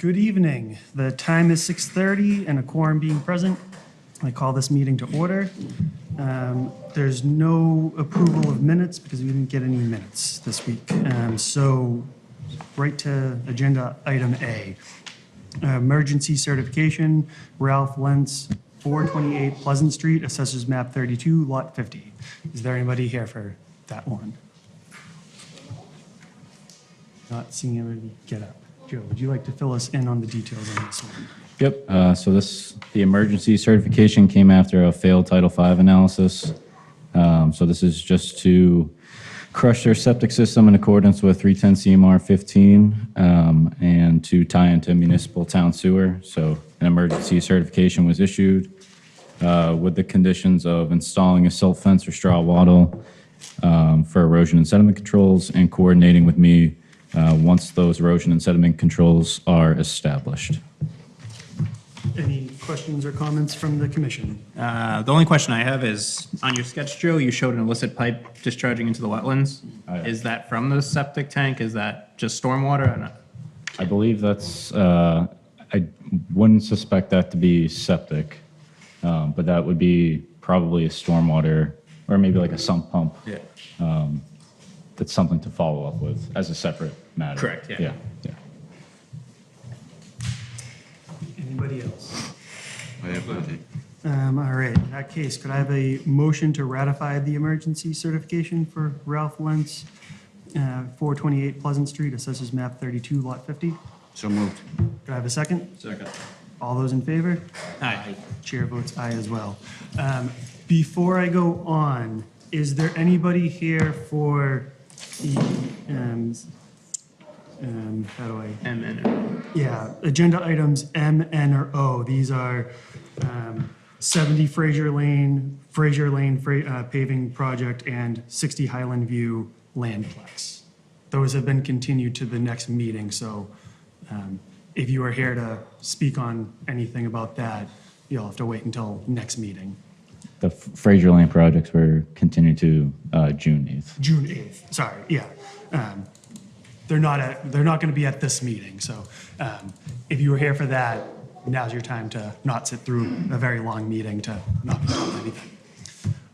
Good evening. The time is 6:30 and a quorum being present, I call this meeting to order. There's no approval of minutes because we didn't get any minutes this week. So right to agenda item A. Emergency certification, Ralph Lentz, 428 Pleasant Street, Assessors Map 32, Lot 50. Is there anybody here for that one? Not seeing anybody get up. Joe, would you like to fill us in on the details on this one? Yep. So the emergency certification came after a failed Title V analysis. So this is just to crush their septic system in accordance with 310 CMR 15 and to tie into municipal town sewer. So an emergency certification was issued with the conditions of installing a silt fence or straw wattle for erosion and sediment controls and coordinating with me once those erosion and sediment controls are established. Any questions or comments from the commission? The only question I have is, on your sketch, Joe, you showed an illicit pipe discharging into the wetlands. Oh, yeah. Is that from the septic tank? Is that just stormwater or not? I believe that's, I wouldn't suspect that to be septic, but that would be probably a stormwater or maybe like a sump pump. Yeah. That's something to follow up with as a separate matter. Correct, yeah. Yeah. Anybody else? I have nothing. All right, in that case, could I have a motion to ratify the emergency certification for Ralph Lentz, 428 Pleasant Street, Assessors Map 32, Lot 50? So moved. Could I have a second? Second. All those in favor? Aye. Chair votes aye as well. Before I go on, is there anybody here for the, how do I? Yeah, agenda items M, N, or O. These are 70 Fraser Lane paving project and 60 Highland View landplex. Those have been continued to the next meeting, so if you are here to speak on anything about that, you'll have to wait until next meeting. The Fraser Lane projects were continued to June 8th. June 8th, sorry, yeah. They're not going to be at this meeting, so if you were here for that, now's your time to not sit through a very long meeting to not be told anything.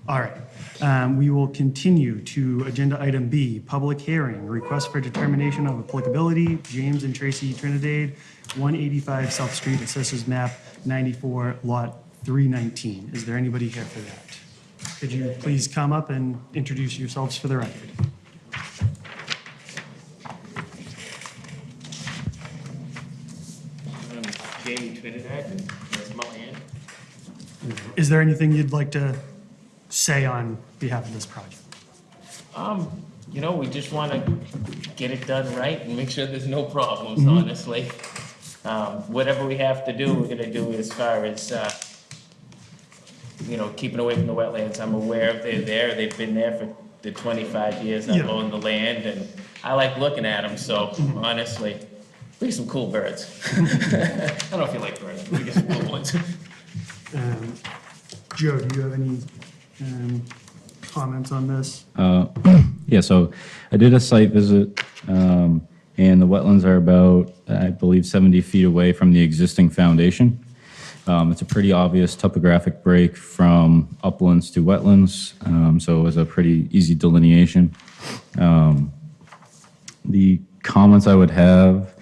All right, we will continue to agenda item B, public hearing, request for determination of applicability, James and Tracy Trinidad, 185 South Street, Assessors Map 94, Lot 319. Is there anybody here for that? Could you please come up and introduce yourselves for the record? Jamie Trinidad, and that's my aunt. Is there anything you'd like to say on behalf of this project? You know, we just want to get it done right and make sure there's no problems, honestly. Whatever we have to do, we're going to do as far as, you know, keeping away from the wetlands. I'm aware of they're there. They've been there for the 25 years I've Yeah. owned the land, and I like looking at them, so honestly, we get some cool birds. I don't know if you like birds, but we get some cool ones. Joe, do you have any comments on this? Yeah, so I did a site visit, and the wetlands are about, I believe, 70 feet away from the existing foundation. It's a pretty obvious topographic break from uplands to wetlands, so it was a pretty easy delineation. The comments I would have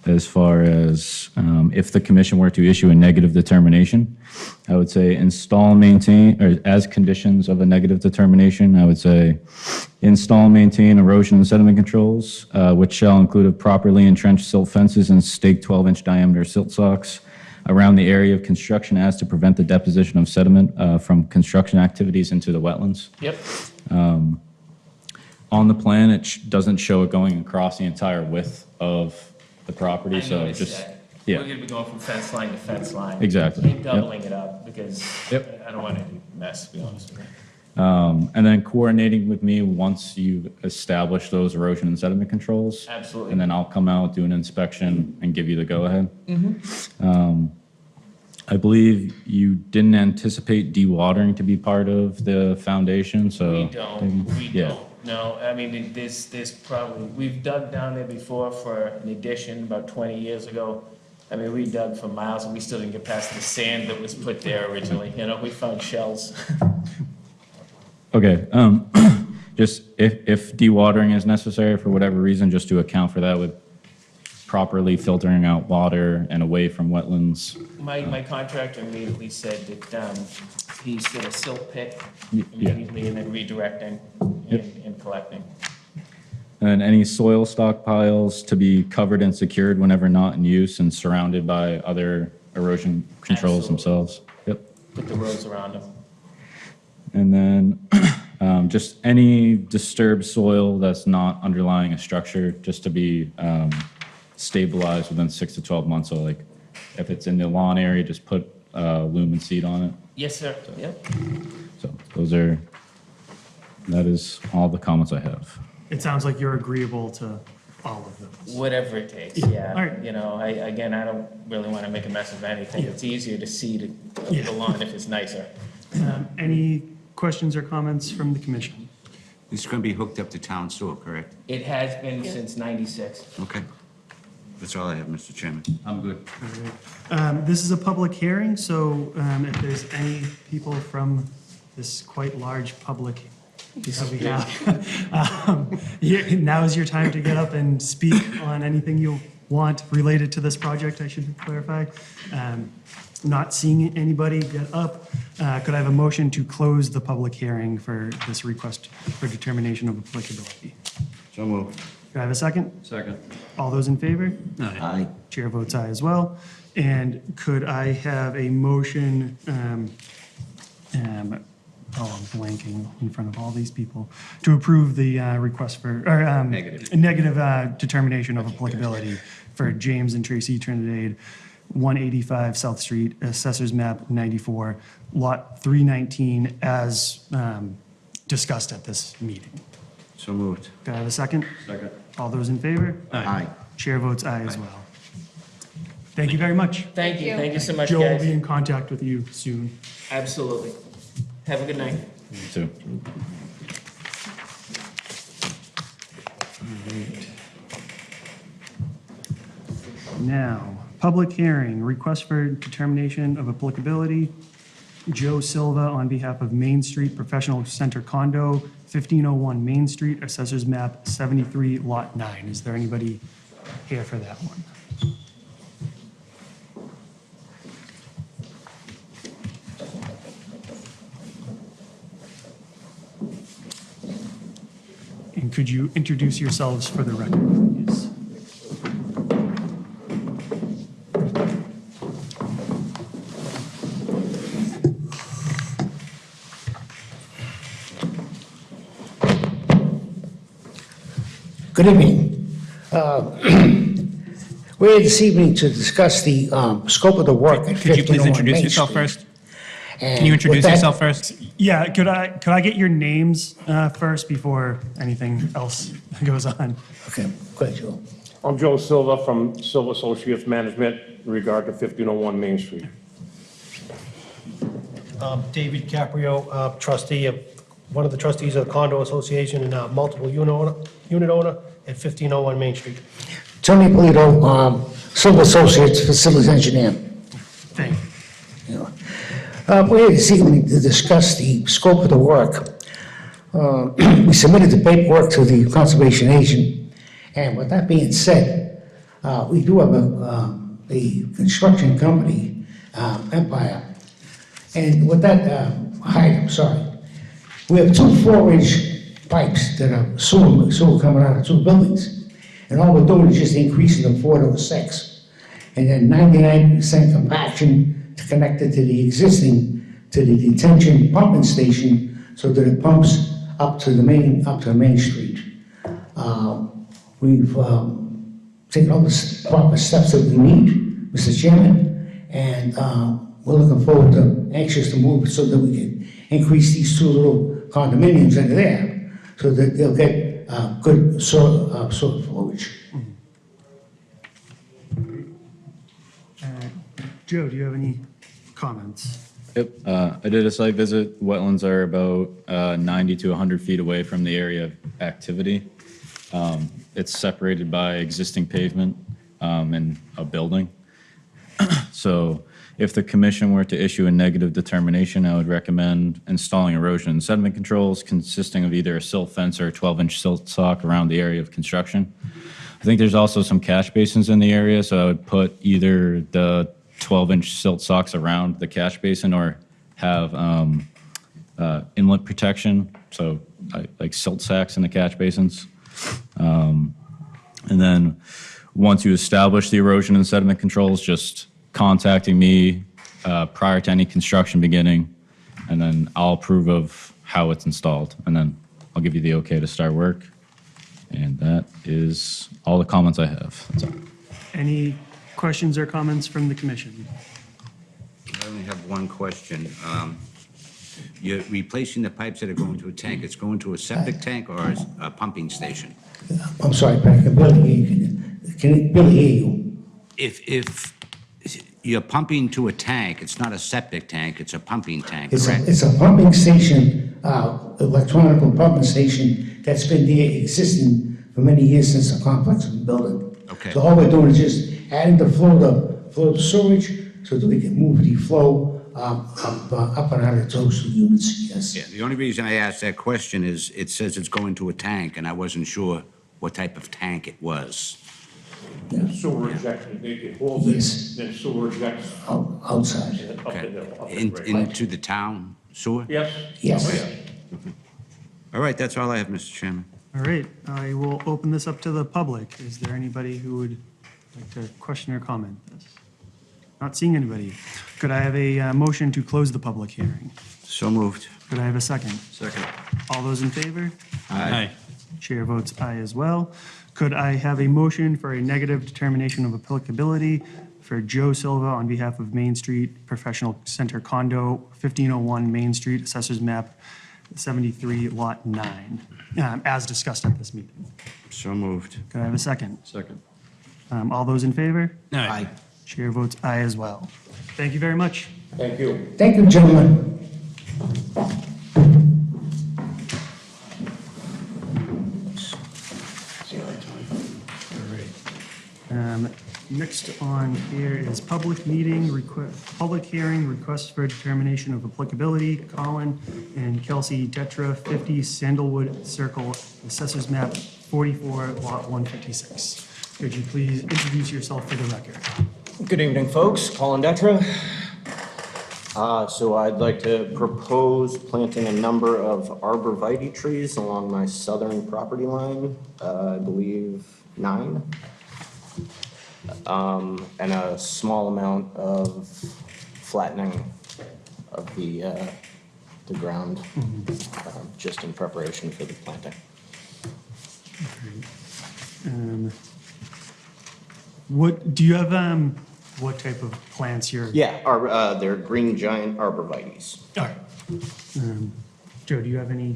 as far as if the commission were to issue a negative determination, I would say install and maintain, or as conditions of a negative determination, I would say install and maintain erosion and sediment controls, which shall include a properly entrenched silt fences and staked 12-inch diameter silt socks around the area of construction as to prevent the deposition of sediment from construction activities into the wetlands. Yep. On the plan, it doesn't show it going across the entire width of the property, I so noticed just, that. yeah. We're gonna be going from fence line to fence line. Exactly. And doubling it up, because Yep. I don't want any mess, to be honest with you. And then coordinating with me once you establish those erosion and sediment controls. Absolutely. And then I'll come out, do an inspection, and give you the go-ahead. I believe you didn't anticipate dewatering to be part of the foundation, so. We Yeah. don't. No, I mean, there's probably, we've dug down there before for an addition about 20 years ago. I mean, we dug for miles and we still didn't get past the sand that was put there originally, you know, we found shells. Okay, just if dewatering is necessary for whatever reason, just to account for that with properly filtering out water and away from wetlands. My contractor immediately said that, he's gonna silt pick Yeah. immediately and then redirecting and collecting. And any soil stockpiles to be covered and secured whenever not in use and surrounded by other erosion controls Absolutely. themselves. Yep. Put the rows around them. And then just any disturbed soil that's not underlying a structure, just to be stabilized within 6 to 12 months. So like if it's in the lawn area, just put lumen seed on it. Yes, sir, yep. So that is all the comments I have. It sounds like you're agreeable to all of those. Whatever it takes, All yeah. right. You know, I don't really wanna make a mess of anything. It's easier to seed Yeah. the lawn if it's nicer. Any questions or comments from the commission? This is going to be hooked up to town sewer, correct? It has been since '96. Okay. That's all I have, Mr. Chairman. I'm good. This is a public hearing, so if there's any people from this quite large public that we have, now is your time to get up and speak on anything you want related to this project, I should clarify. Not seeing anybody get up, could I have a motion to close the public hearing for this request for determination of applicability? So moved. Do I have a second? Second. All those in favor? Aye. Chair votes aye as well. And could I have a motion, I'm blanking in front of all these people, to approve the request for, or negative determination of applicability for James and Tracy Trinidad, 185 South Street, Assessors Map 94, Lot 319, as discussed at this meeting. So moved. Do I have a second? Second. All those in favor? Aye. Chair votes aye as well. Thank you very much. Thank you so much, Joe will be guys. in contact with you soon. Absolutely. Have a good night. You too. Now, public hearing, request for determination of applicability. Joe Silva on behalf of Main Street Professional Center Condo, 1501 Main Street, Assessors Map 73, Lot 9. Is there anybody here for that one? And could you introduce yourselves for the record, please? Good evening. We're here this evening to discuss the scope of the work at 1501 Could you please Main introduce yourself Street. first? And Can you with introduce that- yourself first? Yeah, could I get your names first before anything else goes on? Okay, go ahead, Joe. I'm Joe Silva from Silva Associates Management in regard to 1501 Main Street. David Caprio, trustee of, one of the trustees of the condo association and multiple unit owner at 1501 Main Street. Tony Polito, Silva Associates, facilities engineer. Thank you. You know. We're here this evening to discuss the scope of the work. We submitted the paperwork to the conservation agent, and with that being said, we do have a construction company, Empire, and with that, I'm sorry, we have two 4-inch pipes that are sewer coming out of two buildings, and all we're doing is just increasing them 4 to a 6, and then 99% compaction to connect it to the existing, to the detention pumping station, so that it pumps up to the main street. We've taken all the proper steps that we need, Mr. Chairman, and we're looking forward to, anxious to move so that we can increase these two little condominiums that are there, so that they'll get good soil flowage. Joe, do you have any comments? Yep, I did a site visit. Wetlands are about 90 to 100 feet away from the area of activity. It's separated by existing pavement and a building. So if the commission were to issue a negative determination, I would recommend installing erosion and sediment controls consisting of either a silt fence or a 12-inch silt sock around the area of construction. I think there's also some catch basins in the area, so I would put either the 12-inch silt socks around the catch basin or have inlet protection, so like silt sacks in the catch basins. And then once you establish the erosion and sediment controls, just contacting me prior to any construction beginning, and then I'll approve of how it's installed, and then I'll give you the okay to start work. And that is all the comments I have. That's all. Any questions or comments from the commission? I only have one question. You're replacing the pipes that are going to a tank. It's going to a septic tank or a pumping station? I'm sorry, Pat, can Billy hear you? If you're pumping to a tank, it's not a septic tank, it's a pumping tank, It's correct? a pumping station, electronic pumping station that's been there existing for many years since the complex was built. Okay. So all we're doing is just adding the flow to sewage so that we can move the flow up and out of those two units, yes. Yeah, the only reason I asked that question is it says it's going to a tank, and I wasn't sure what type of tank it was. Sewer injection, it holds Yes. it, then sewer injects Outside, up Okay. in the, up in In- the grade. Into the town sewer? Yes? yes. All right, that's all I have, Mr. Chairman. All right, I will open this up to the public. Is there anybody who would like to question or comment this? Not seeing anybody. Could I have a motion to close the public hearing? So moved. Could I have a second? Second. All those in favor? Aye. Chair votes aye as well. Could I have a motion for a negative determination of applicability for Joe Silva on behalf of Main Street Professional Center Condo, 1501 Main Street, Assessors Map 73, Lot 9, as discussed at this meeting? So moved. Could I have a second? Second. All those in favor? Aye. Chair votes aye as well. Thank you very much. Thank you. Thank you, gentlemen. Next on here is public meeting, public hearing, request for determination of applicability, Colin and Kelsey Tetra, 50 Sandalwood Circle, Assessors Map 44, Lot 156. Could you please introduce yourself for the record? Good evening, folks. Colin Detra. So I'd like to propose planting a number of arborvitae trees along my southern property line, I believe 9. And a small amount of flattening of the ground, just in preparation for the planting. What, do you have, what type of plants you're? Yeah, they're green giant arborvitaes. All right. Joe, do you have any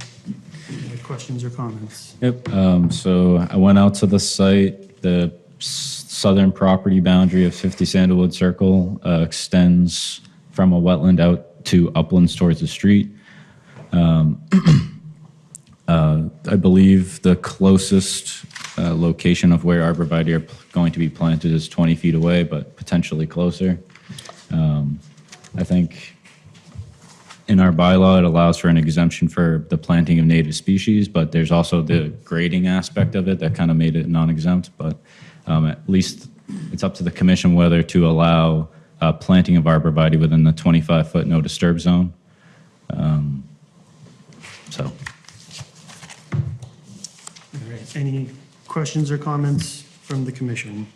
questions or comments? Yep, so I went out to the site. The southern property boundary of 50 Sandalwood Circle extends from a wetland out to uplands towards the street. I believe the closest location of where arborvitae are going to be planted is 20 feet away, but potentially closer. I think in our bylaw, it allows for an exemption for the planting of native species, but there's also the grading aspect of it that kind of made it non-exempt. But at least it's up to the commission whether to allow planting of arborvitae within the 25-foot no disturb zone. So. All right. Any questions or comments from the commission?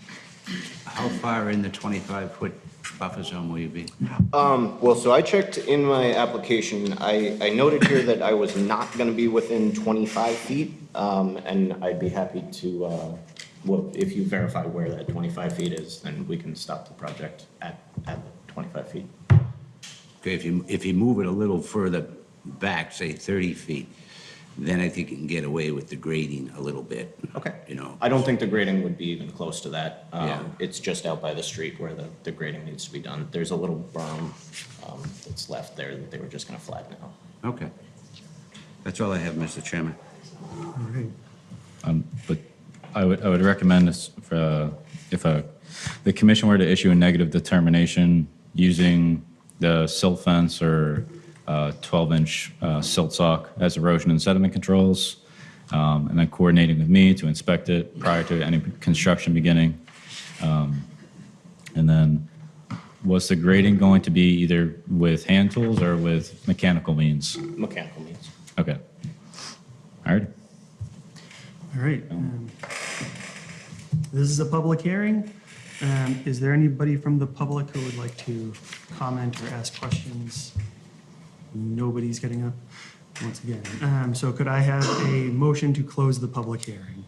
How far in the 25-foot buffer zone will you be? Well, so I checked in my application. I noted here that I was not going to be within 25 feet, and I'd be happy to, well, if you verify where that 25 feet is, then we can stop the project at 25 feet. Okay, if you move it a little further back, say 30 feet, then I think you can get away with the grading a little bit. Okay. You know, I don't think the grading would be even close to that. Yeah. It's just out by the street where the grading needs to be done. There's a little berm that's left there that they were just going to flatten out. okay. That's all I have, Mr. Chairman. All right. But I would recommend this for if the commission were to issue a negative determination using the silt fence or 12-inch silt sock as erosion and sediment controls, and then coordinating with me to inspect it prior to any construction beginning. And then, was the grading going to be either with hand tools or with mechanical means? Mechanical means. Okay. All right. All right. This is a public hearing. Is there anybody from the public who would like to comment or ask questions? Nobody's getting up once again. So could I have a motion to close the public hearing?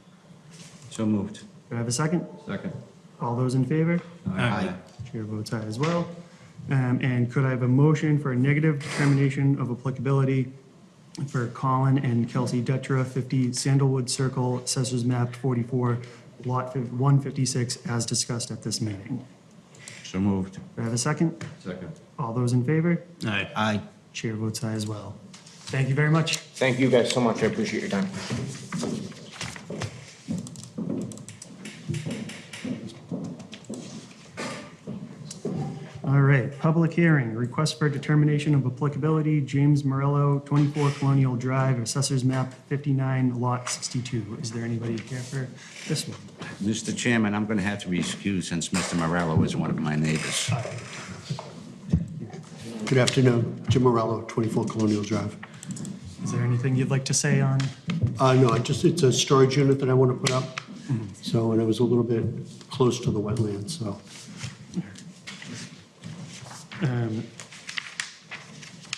So moved. Could I have a second? Second. All those in favor? Aye. Chair votes aye as well. And could I have a motion for a negative determination of applicability for Colin and Kelsey Detra, 50 Sandalwood Circle, Assessors Map 44, Lot 156, as discussed at this meeting? So moved. Do I have a second? Second. All those in favor? Aye. Aye. Chair votes aye as well. Thank you very much. Thank you guys so much. I appreciate your time. All right, public hearing, request for determination of applicability, James Morello, 24 Colonial Drive, Assessors Map 59, Lot 62. Is there anybody here for this one? Mr. Chairman, I'm going to have to excuse since Mr. Morello is one of my neighbors. Good afternoon, Jim Morello, 24 Colonial Drive. Is there anything you'd like to say on? No, it's a storage unit that I want to put up. So, and it was a little bit close to the wetlands, so.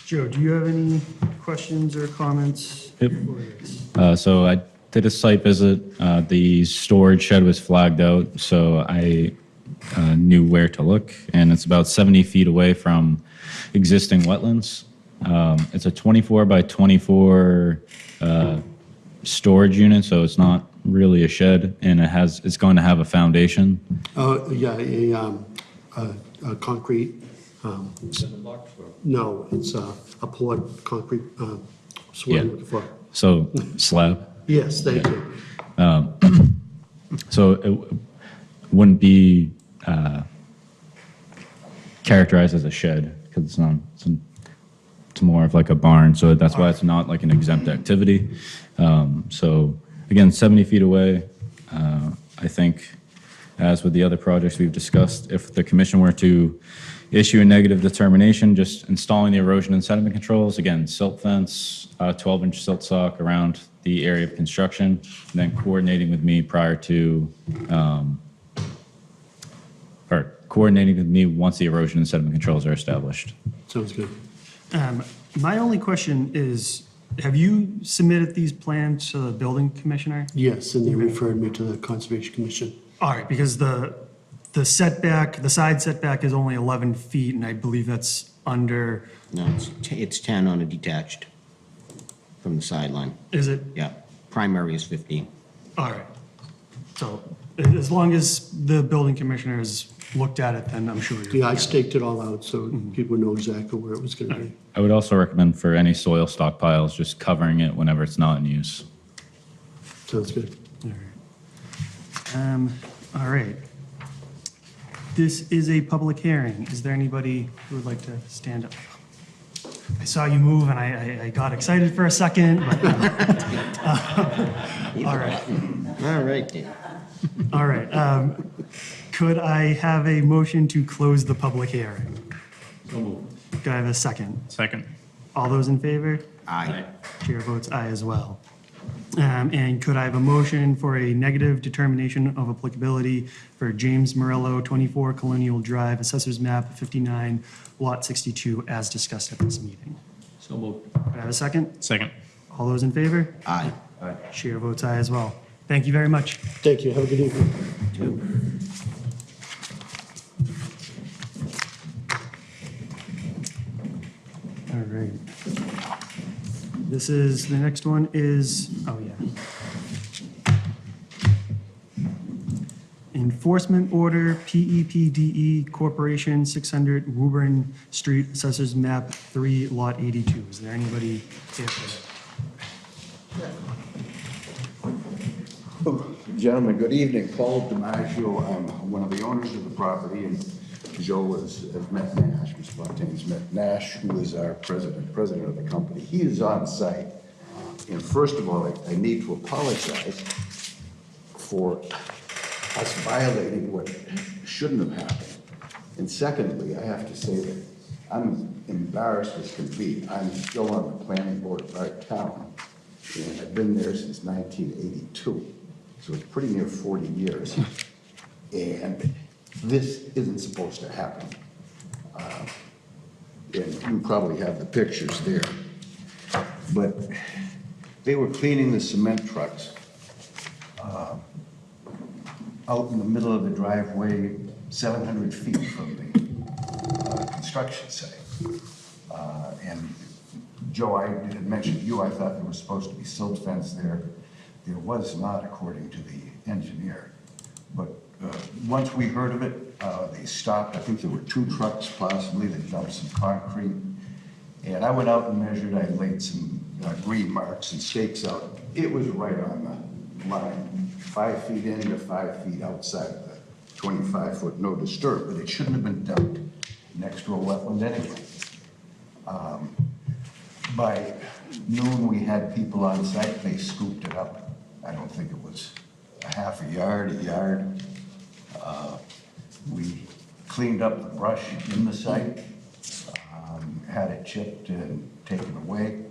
Joe, do you have any questions or comments? Yep. for this? So I did a site visit. The storage shed was flagged out, so I knew where to look, and it's about 70 feet away from existing wetlands. It's a 24 by 24 storage unit, so it's not really a shed, and it's going to have a foundation. Yeah, a concrete. No, it's a poured concrete, that's what I'm Yeah. looking for. So slab. Yes, thank you. So it wouldn't be characterized as a shed because it's not. It's more of like a barn, so that's why it's not like an exempt activity. So again, 70 feet away. I think, as with the other projects we've discussed, if the commission were to issue a negative determination, just installing the erosion and sediment controls, again, silt fence, 12-inch silt sock around the area of construction, and then coordinating with me prior to, or coordinating with me once the erosion and sediment controls are established. Sounds good. My only question is, have you submitted these plans to the building commissioner? Yes, and they referred me to the Conservation Commission. All right, because the setback, the side setback is only 11 feet, and I believe that's under, No, it's 10 on a detached from the sideline. is it? Yeah, primary is 15. All right. So as long as the building commissioner has looked at it, then I'm sure you're. Yeah, I staked it all out so people know exactly where it was going to be. I would also recommend for any soil stockpiles, just covering it whenever it's not in use. Sounds good. All right. This is a public hearing. Is there anybody who would like to stand up? I saw you move and I got excited for a second, but, all right. All right, then. All right. Could I have a motion to close the public hearing? Could I have a second? Second. All those in favor? Aye. Chair votes aye as well. And could I have a motion for a negative determination of applicability for James Morello, 24 Colonial Drive, Assessors Map 59, Lot 62, as discussed at this meeting? So moved. Could I have a second? Second. All those in favor? Aye. Chair votes aye as well. Thank you very much. Thank you. Have a good evening. All right. This is, the next one is, oh yeah. Enforcement Order, PEPDE Corporation, 600 Woburn Street, Assessors Map 3, Lot 82. Is there anybody here for that? Gentlemen, good evening. Paul DiMaggio, I'm one of the owners of the property, and Joe has met Nash, Mr. Fontaine's met Nash, who is our president of the company. He is on site, and first of all, I need to apologize for us violating what shouldn't have happened. And secondly, I have to say that I'm embarrassed as can be. I'm still on the planning board of our town, and I've been there since 1982. So it's pretty near 40 years. And this isn't supposed to happen. And you probably have the pictures there. But they were cleaning the cement trucks out in the middle of the driveway, 700 feet from the construction site. And Joe, I didn't mention to you, I thought there was supposed to be silt fence there. There was not, according to the engineer. But once we heard of it, they stopped. I think there were 2 trucks possibly that dumped some concrete. And I went out and measured. I laid some green marks and stakes out. It was right on the line, 5 feet in to 5 feet outside of the 25-foot no disturb, but it shouldn't have been dumped next to a wetland anyway. By noon, we had people on site. They scooped it up. I don't think it was a half a yard. We cleaned up the brush in the site, had it chipped and taken away.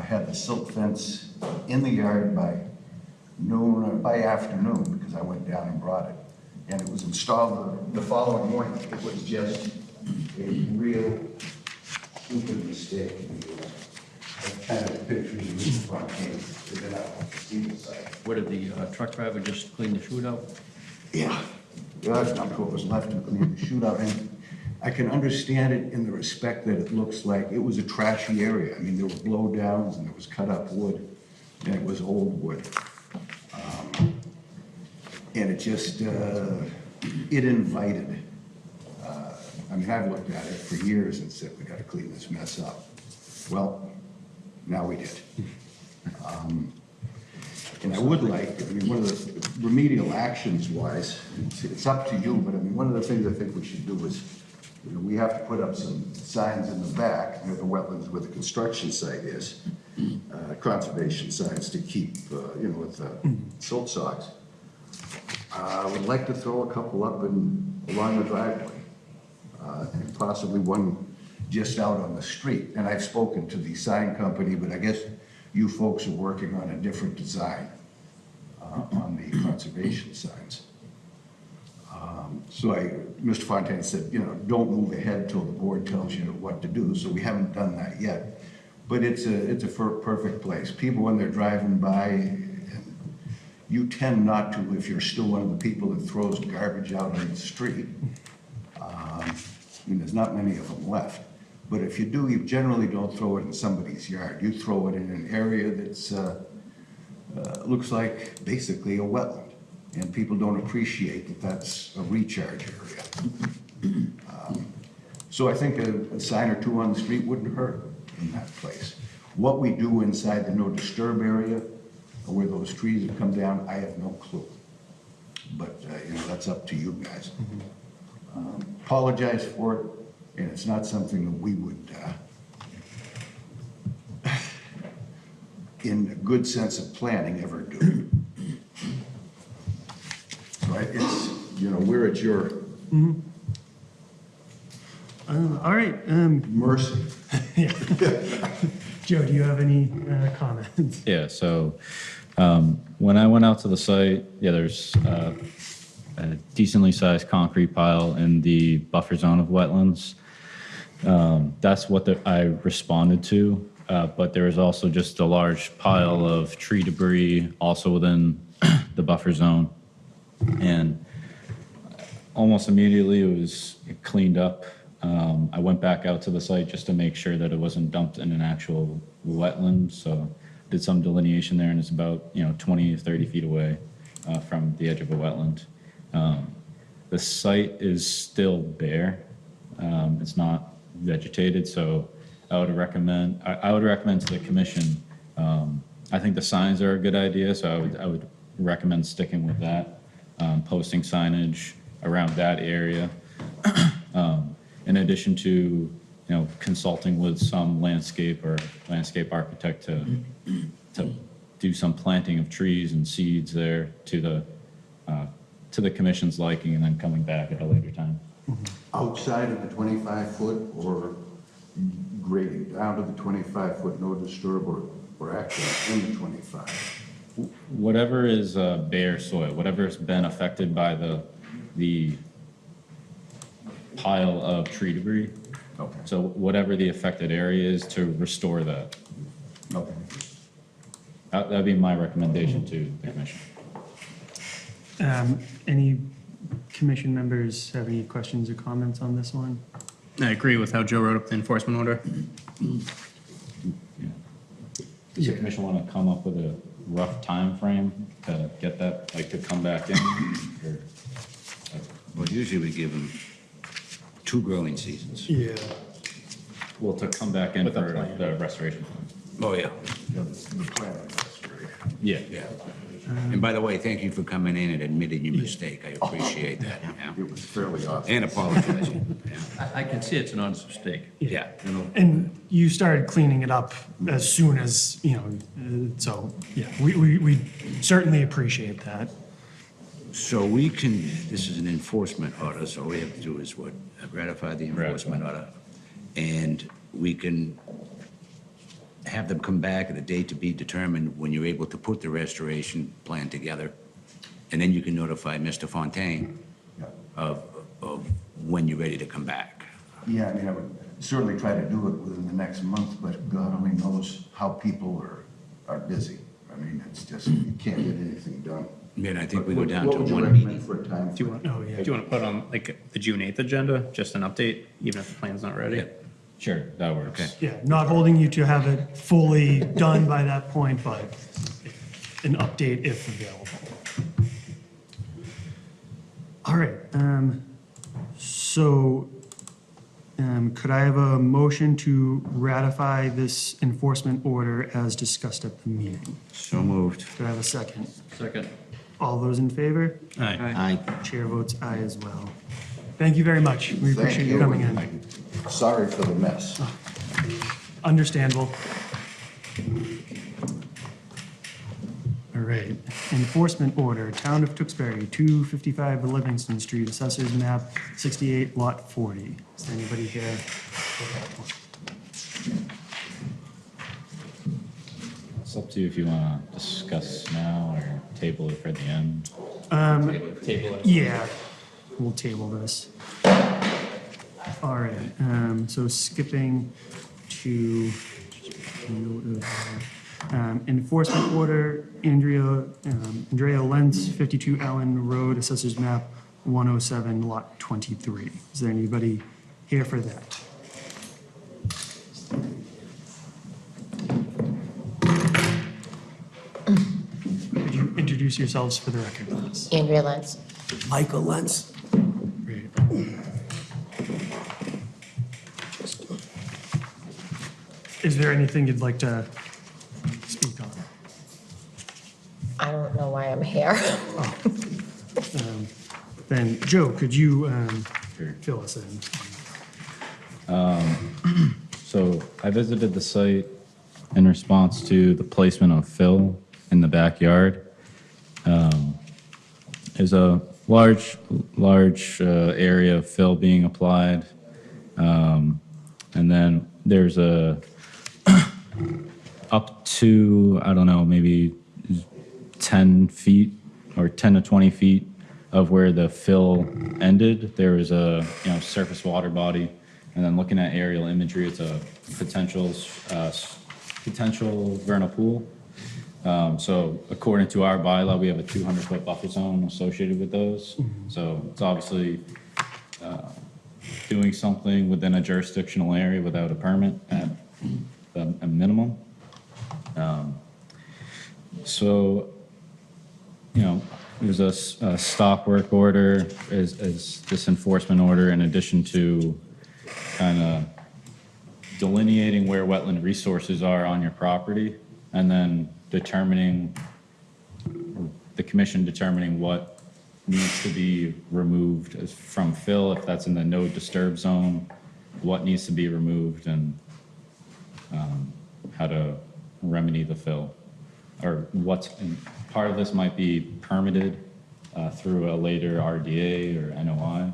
Had the silt fence in the yard by noon or by afternoon, because I went down and brought it. And it was installed the following morning. It was just a real stupid mistake. That kind of pictures of the front end, they're not to see the site. What, did the truck driver just clean the chute out? Yeah, that's not what was left to clean the chute out. And I can understand it in the respect that it looks like it was a trashy area. I mean, there were blowdowns and there was cut up wood, and it was old wood. And it just, it invited. I mean, I've looked at it for years and said, we gotta clean this mess up. Well, now we did. And I would like, I mean, one of the remedial actions wise, it's up to you, but I mean, one of the things I think we should do is, you know, we have to put up some signs in the back near the wetlands where the construction site is, conservation signs to keep, you know, with silt socks. I would like to throw a couple up along the driveway, and possibly one just out on the street. And I've spoken to the sign company, but I guess you folks are working on a different design on the conservation signs. So Mr. Fontaine said, you know, don't move ahead till the board tells you what to do. So we haven't done that yet. But it's a perfect place. People, when they're driving by, you tend not to, if you're still one of the people that throws garbage out on the street. I mean, there's not many of them left. But if you do, you generally don't throw it in somebody's yard. You throw it in an area that's looks like basically a wetland. And people don't appreciate that that's a recharge area. So I think a sign or 2 on the street wouldn't hurt in that place. What we do inside the no disturb area, or where those trees have come down, I have no clue. But, you know, that's up to you guys. Apologize for it, and it's not something that we would, in a good sense of planning, ever do. So it's, you know, we're at your All right. mercy. Joe, do you have any comments? Yeah, so when I went out to the site, yeah, there's a decently sized concrete pile in the buffer zone of wetlands. That's what I responded to, but there is also just a large pile of tree debris also within the buffer zone. And almost immediately it cleaned up. I went back out to the site just to make sure that it wasn't dumped in an actual wetland. So did some delineation there, and it's about 20 to 30 feet away from the edge of a wetland. The site is still bare. It's not vegetated, so I would recommend to the commission. I think the signs are a good idea, so I would recommend sticking with that, posting signage around that area. In addition to, consulting with some landscape architect to do some planting of trees and seeds there to the commission's liking, and then coming back at a later time. Outside of the 25-foot or grading down to the 25-foot no disturb or actually in the 25? Whatever is bare soil, whatever's been affected by the pile of tree debris. Okay. So whatever the affected area is, to restore that. Okay. That'd be my recommendation to the commission. Any commission members have any questions or comments on this one? I agree with how Joe wrote up the enforcement order. Does the commission want to come up with a rough time frame to get that, like to come back in? Or- Well, usually we give them 2 growing seasons. Yeah. Well, to come back in With a for plan. the restoration. Oh, yeah. The plan of restoration. Yeah. Yeah. And by the way, thank you for coming in and admitting your mistake. I appreciate that. Yeah. It was fairly obvious. And apologizing. Yeah. I can see it's an honest mistake. Yeah. And you started cleaning it up as soon as, so, yeah, we certainly appreciate that. So we can, this is an enforcement order, so all we have to do is what? Ratify the enforcement order. And we can have them come back at a date to be determined when you're able to put the restoration plan together. And then you can notify Mr. Fontaine Yeah. of when you're ready to come back. Yeah, I mean, I would certainly try to do it within the next month, but God only knows how people are busy. I mean, it's just, you can't get anything done. Then I think we go What- down what to would you one recommend meeting. for a time? Do you want, Oh, yeah. do you want to put on like the June 8th agenda, just an update, even if the plan's not ready? Yeah. Sure, that works. Okay. Yeah, not holding you to have it fully done by that point, but an update if available. All right, so could I have a motion to ratify this enforcement order as discussed at the meeting? So moved. Could I have a second? Second. All those in favor? Aye. Aye. Chair votes aye as well. Thank you very much. We Thank appreciate you you. coming in. Sorry for the mess. Understandable. All right, enforcement order, Town of Tewksbury, 255 Livingston Street, Assessors Map 68, Lot 40. Is there anybody here for that one? It's up to you if you want to discuss now or table it for the end. Table it. Yeah, we'll table this. All right, so skipping to enforcement order, Andrea Lentz, 52 Allen Road, Assessors Map 107, Lot 23. Is there anybody here for that? Could you introduce yourselves for the record, please? Andrea Lentz. Michael Lentz. Great. Is there anything you'd like to speak on? I don't know why I'm here. Then, Joe, could you Sure. fill us in? So I visited the site in response to the placement of fill in the backyard. There's a large area of fill being applied. And then there's a up to, I don't know, maybe 10 feet or 10 to 20 feet of where the fill ended, there was a, surface water body. And then looking at aerial imagery, it's a potential vernal pool. So according to our bylaw, we have a 200-foot buffer zone associated with those. So it's obviously doing something within a jurisdictional area without a permit at a minimum. So, there's a stop work order as this enforcement order, in addition to kind of delineating where wetland resources are on your property, and then determining, the commission determining what needs to be removed from fill, if that's in the no disturb zone, what needs to be removed, and how to remedy the fill. Or and part of this might be permitted through a later RDA or NOI,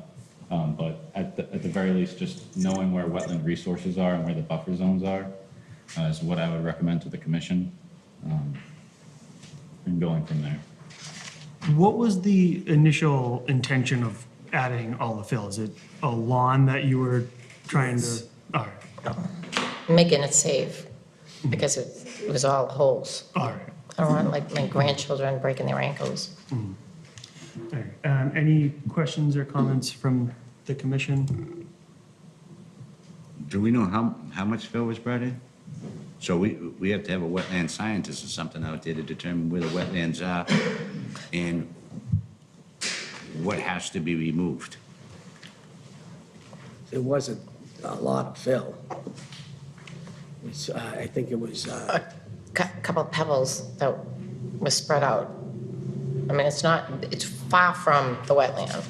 but at the very least, just knowing where wetland resources are and where the buffer zones are is what I would recommend to the commission, and going from there. What was the initial intention of adding all the fill? Is it a lawn that you were trying to, all right, Making it safe, because it was all holes. all right. I don't want like my grandchildren breaking their ankles. All right. Any questions or comments from the commission? Do we know how much fill was brought in? So we have to have a wetland scientist or something out there to determine where the wetlands are and what has to be removed. It wasn't a lot of fill. I think it was, Couple of pebbles that were spread out. I mean, it's far from the wetland.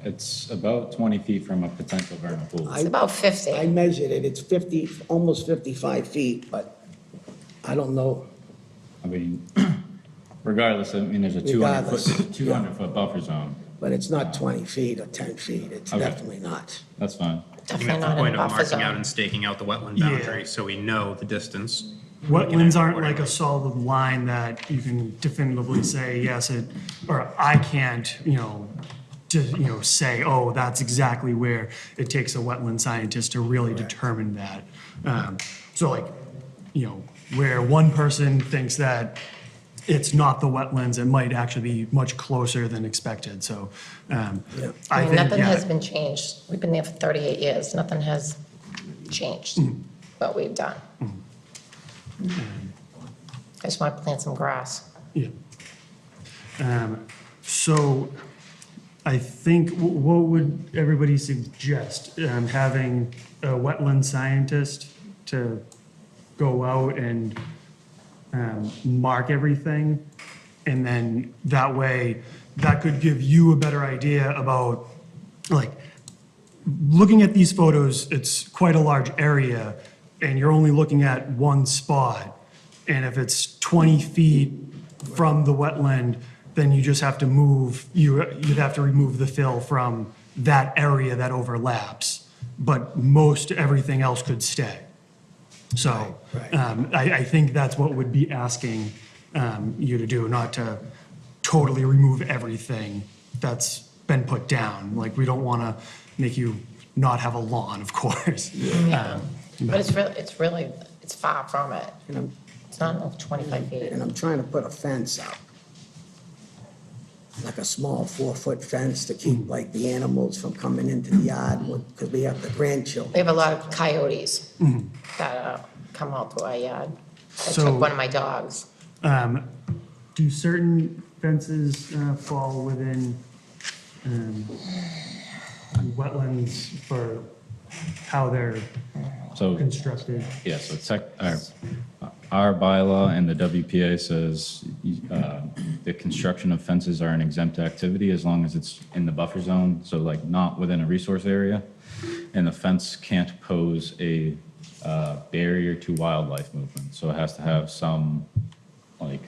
It's about 20 feet from a potential vernal pool. It's about 50. I measured it, it's 50, almost 55 feet, but I don't know. I mean, regardless, I mean, there's a Regardless, 200-foot buffer zone. But it's not 20 feet or 10 feet, it's Okay. definitely not. That's fine. You Definitely have the not in point the of buffer marking out zone. and staking out the wetland Yeah. boundary, so we know the distance. Wetlands aren't like a solid line that you can definitively say, yes, or I can't, say, oh, that's exactly where it takes a wetland scientist to really determine that. So like, where one person thinks that it's not the wetlands, it might actually be much closer than expected, so. I mean, think, nothing yeah, has been changed. We've been there for 38 years. Nothing has changed what we've done. I just want to plant some grass. Yeah. So I think, what would everybody suggest? Having a wetland scientist to go out and mark everything? And then that way, that could give you a better idea about, like, looking at these photos, it's quite a large area, and you're only looking at one spot. And if it's 20 feet from the wetland, then you just have to you'd have to remove the fill from that area that overlaps. But most everything else could stay. So I think that's what would be asking you to do, not to totally remove everything that's been put down. Like, we don't want to make you not have a lawn, of course. But it's far from it. It's not enough 25 feet. And I'm trying to put a fence up. Like a small 4-foot fence to keep like the animals from coming into the yard, because we have the grandchildren. We have a lot of coyotes that come out through our yard. I So- took one of my dogs. Do certain fences fall within wetlands for how they're So, constructed? yeah, so our bylaw and the WPA says the construction of fences are an exempt activity as long as it's in the buffer zone, so like not within a resource area. And the fence can't pose a barrier to wildlife movement, so it has to have some, like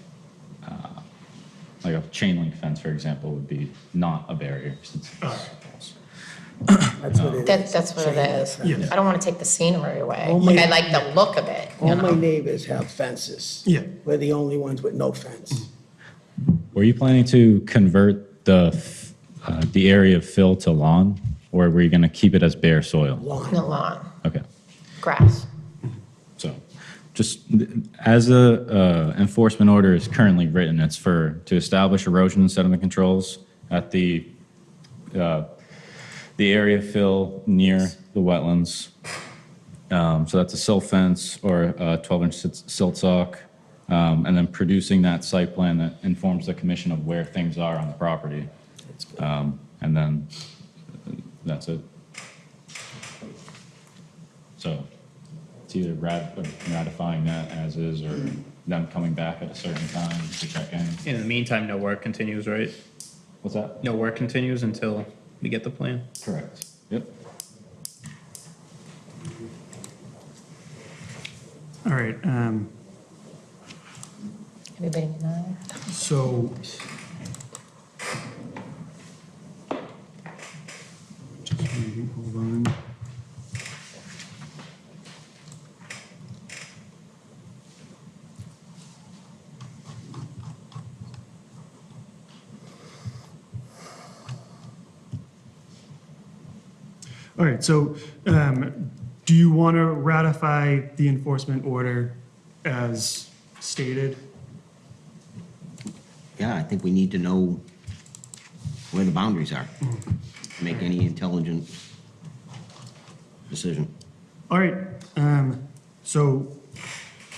a chain link fence, for example, would be not a barrier. Since That's what it is. That's what it is. Yeah. I don't want to take the scenery away. Oh, Like, my- I like the look of it, you All my know? neighbors have fences. Yeah. We're the only ones with no fence. Were you planning to convert the area of fill to lawn, or were you going to keep it as bare soil? No lawn, Okay. grass. So, just as the enforcement order is currently written, it's to establish erosion and sediment controls at the area fill near the wetlands. So that's a silt fence or a 12-inch silt sock, and then producing that site plan that informs the commission of where things are on the property. And then that's it. So it's either ratifying that as is or them coming back at a certain time to check in. In the meantime, no work continues, right? What's that? No work continues until we get the plan? Correct. Yep. All right, Everybody know? so. Just maybe, hold on. All right, so do you want to ratify the enforcement order as stated? Yeah, I think we need to know where the boundaries are. Make any intelligent decision. All right, so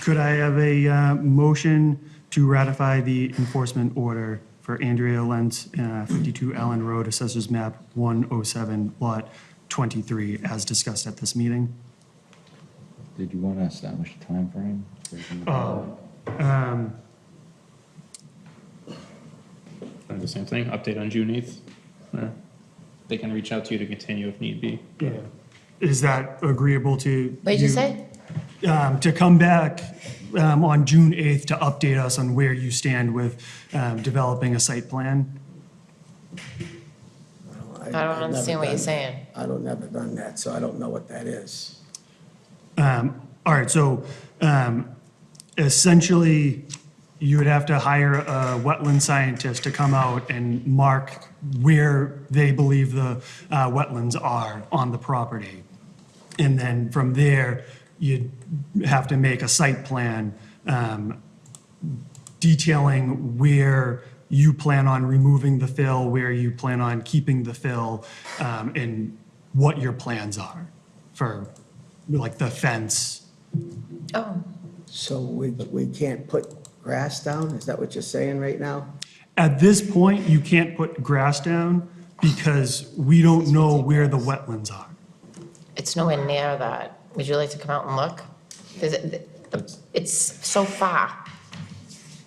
could I have a motion to ratify the enforcement order for Andrea Lentz, 52 Allen Road, Assessors Map 107, Lot 23, as discussed at this meeting? Did you want to establish a time frame? The same thing, update on June 8th. They can reach out to you to continue if need be. Yeah. Is that agreeable to? What did you say? To come back on June 8th to update us on where you stand with developing a site plan? I don't understand what you're saying. I don't never done that, so I don't know what that is. All right, so essentially, you would have to hire a wetland scientist to come out and mark where they believe the wetlands are on the property. And then from there, you'd have to make a site plan detailing where you plan on removing the fill, where you plan on keeping the fill, and what your plans are for, like, the fence. Oh, So we can't put grass down? Is that what you're saying right now? At this point, you can't put grass down because we don't know where the wetlands are. it's nowhere near that. Would you like to come out and look? It's so far.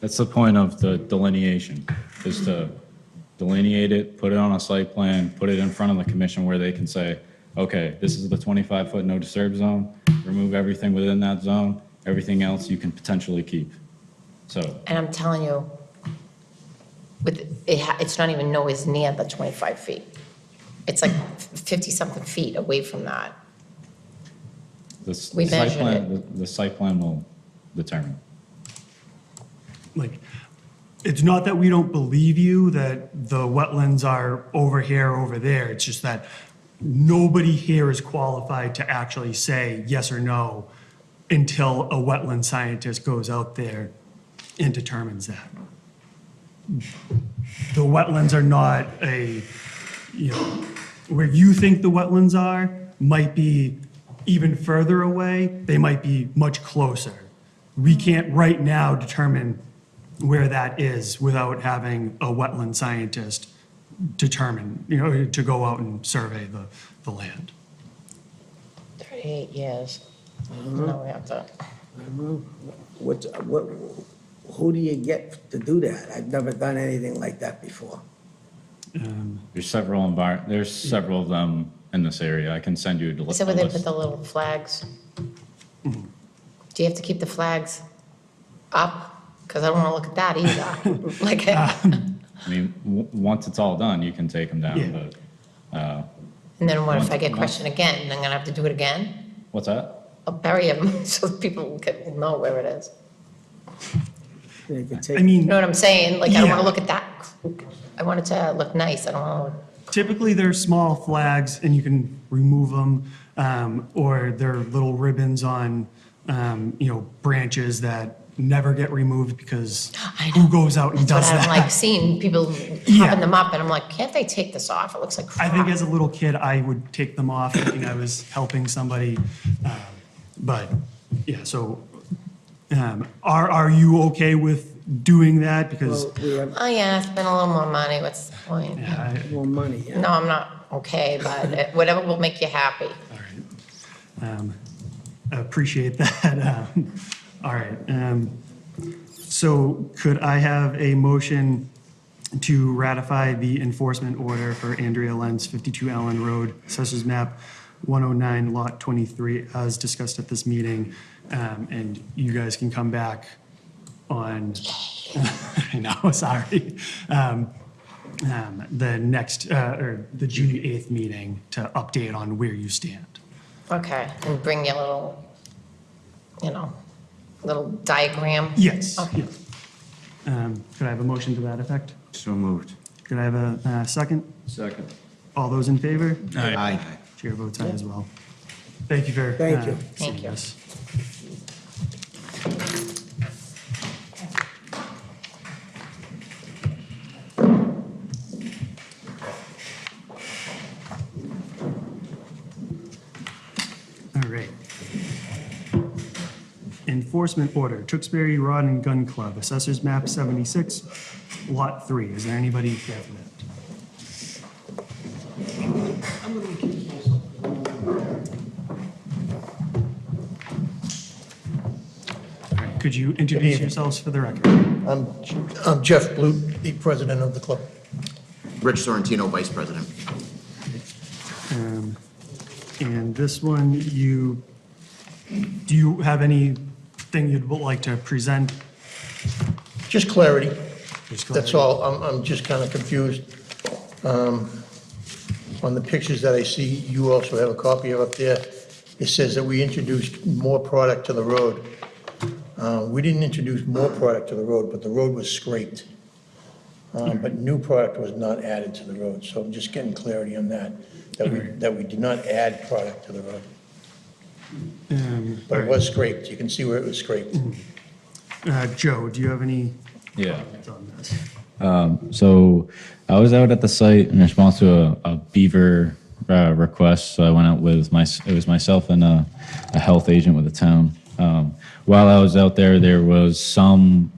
That's the point of the delineation, is to delineate it, put it on a site plan, put it in front of the commission where they can say, okay, this is the 25-foot no disturb zone, remove everything within that zone, everything else you can potentially keep. So, And I'm telling you, it's not even nowhere near the 25 feet. It's like 50-something feet away from that. the We site measured plan, the site plan will determine. Like, it's not that we don't believe you that the wetlands are over here, over there. It's just that nobody here is qualified to actually say yes or no until a wetland scientist goes out there and determines that. The wetlands are not where you think the wetlands are might be even further away. They might be much closer. We can't right now determine where that is without having a wetland scientist determine, to go out and survey the land. 38 years. No, we have to. I don't know. Who do you get to do that? I've never done anything like that before. There's several of them in this area. I can send you a Is that where they put list. the little flags? Do you have to keep the flags up? Because I don't want to look at that either. Like, I mean, once it's all done, you can take them down, Yeah. but, and then what if I get once- questioned again? And I'm going to have to do it again? what's that? I'll bury them so people can know where it is. They could I take, You mean, know what I'm saying? Like, I don't want Yeah. to look at that. I want it to look nice. I don't want to. typically they're small flags and you can remove them, or they're little ribbons on, branches that never get removed because I know. who goes out and That's does what I'm like that? seeing people Yeah. popping them up, and I'm like, can't they take this off? It looks like I crap. think as a little kid, I would take them off thinking I was helping somebody. But, yeah, so are you okay with doing that? Because well, we have Oh, yeah, spend a little more money. What's the point? more money, yeah. No, I'm not okay, but whatever will make you happy. I appreciate that. All right. So could I have a motion to ratify the enforcement order for Andrea Lenz, 52 Allen Road, Assessors Map 109, Lot 23, as discussed at this meeting? And you guys can come back on, I know, sorry, the next, or the June 8th meeting to update on where you stand. Okay, and bring you a little, little diagram? Yes. Okay. Could I have a motion to that effect? So moved. Could I have a second? Second. All those in favor? Aye. Chair votes aye as well. Thank you for. Thank you. seeing Thank you. this. All right. Enforcement order, Tewksbury Rod and Gun Club, Assessors Map 76, Lot 3. Is there anybody here for that? All right, could you introduce evening. yourselves for the record? I'm Jeff Blute, the president of the club. Rich Sorrentino, Vice President. And this one, do you have anything you'd like to present? Just clarity. Just That's clarity. all. I'm just kind of confused. On the pictures that I see, you also have a copy of up there. It says that we introduced more product to the road. We didn't introduce more product to the road, but the road was scraped. But new product was not added to the road. So I'm just getting clarity on that, that we did not add product to the road. But it was scraped. You can see where it was scraped. Joe, do you have any Yeah. comments on this? So I was out at the site in response to a beaver request. So I went out with it was myself and a health agent with the town. While I was out there, there was some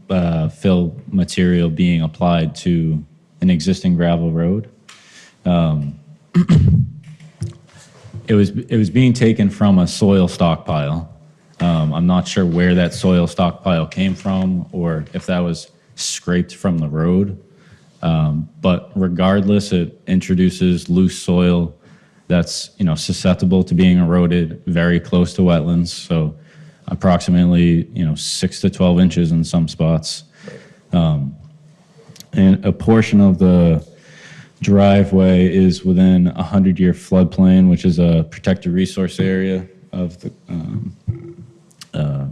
fill material being applied to an existing gravel road. It was being taken from a soil stockpile. I'm not sure where that soil stockpile came from or if that was scraped from the road. But regardless, it introduces loose soil that's, susceptible to being eroded very close to wetlands. So approximately, 6 to 12 inches in some spots. And a portion of the driveway is within a 100-year floodplain, which is a protected resource area of the,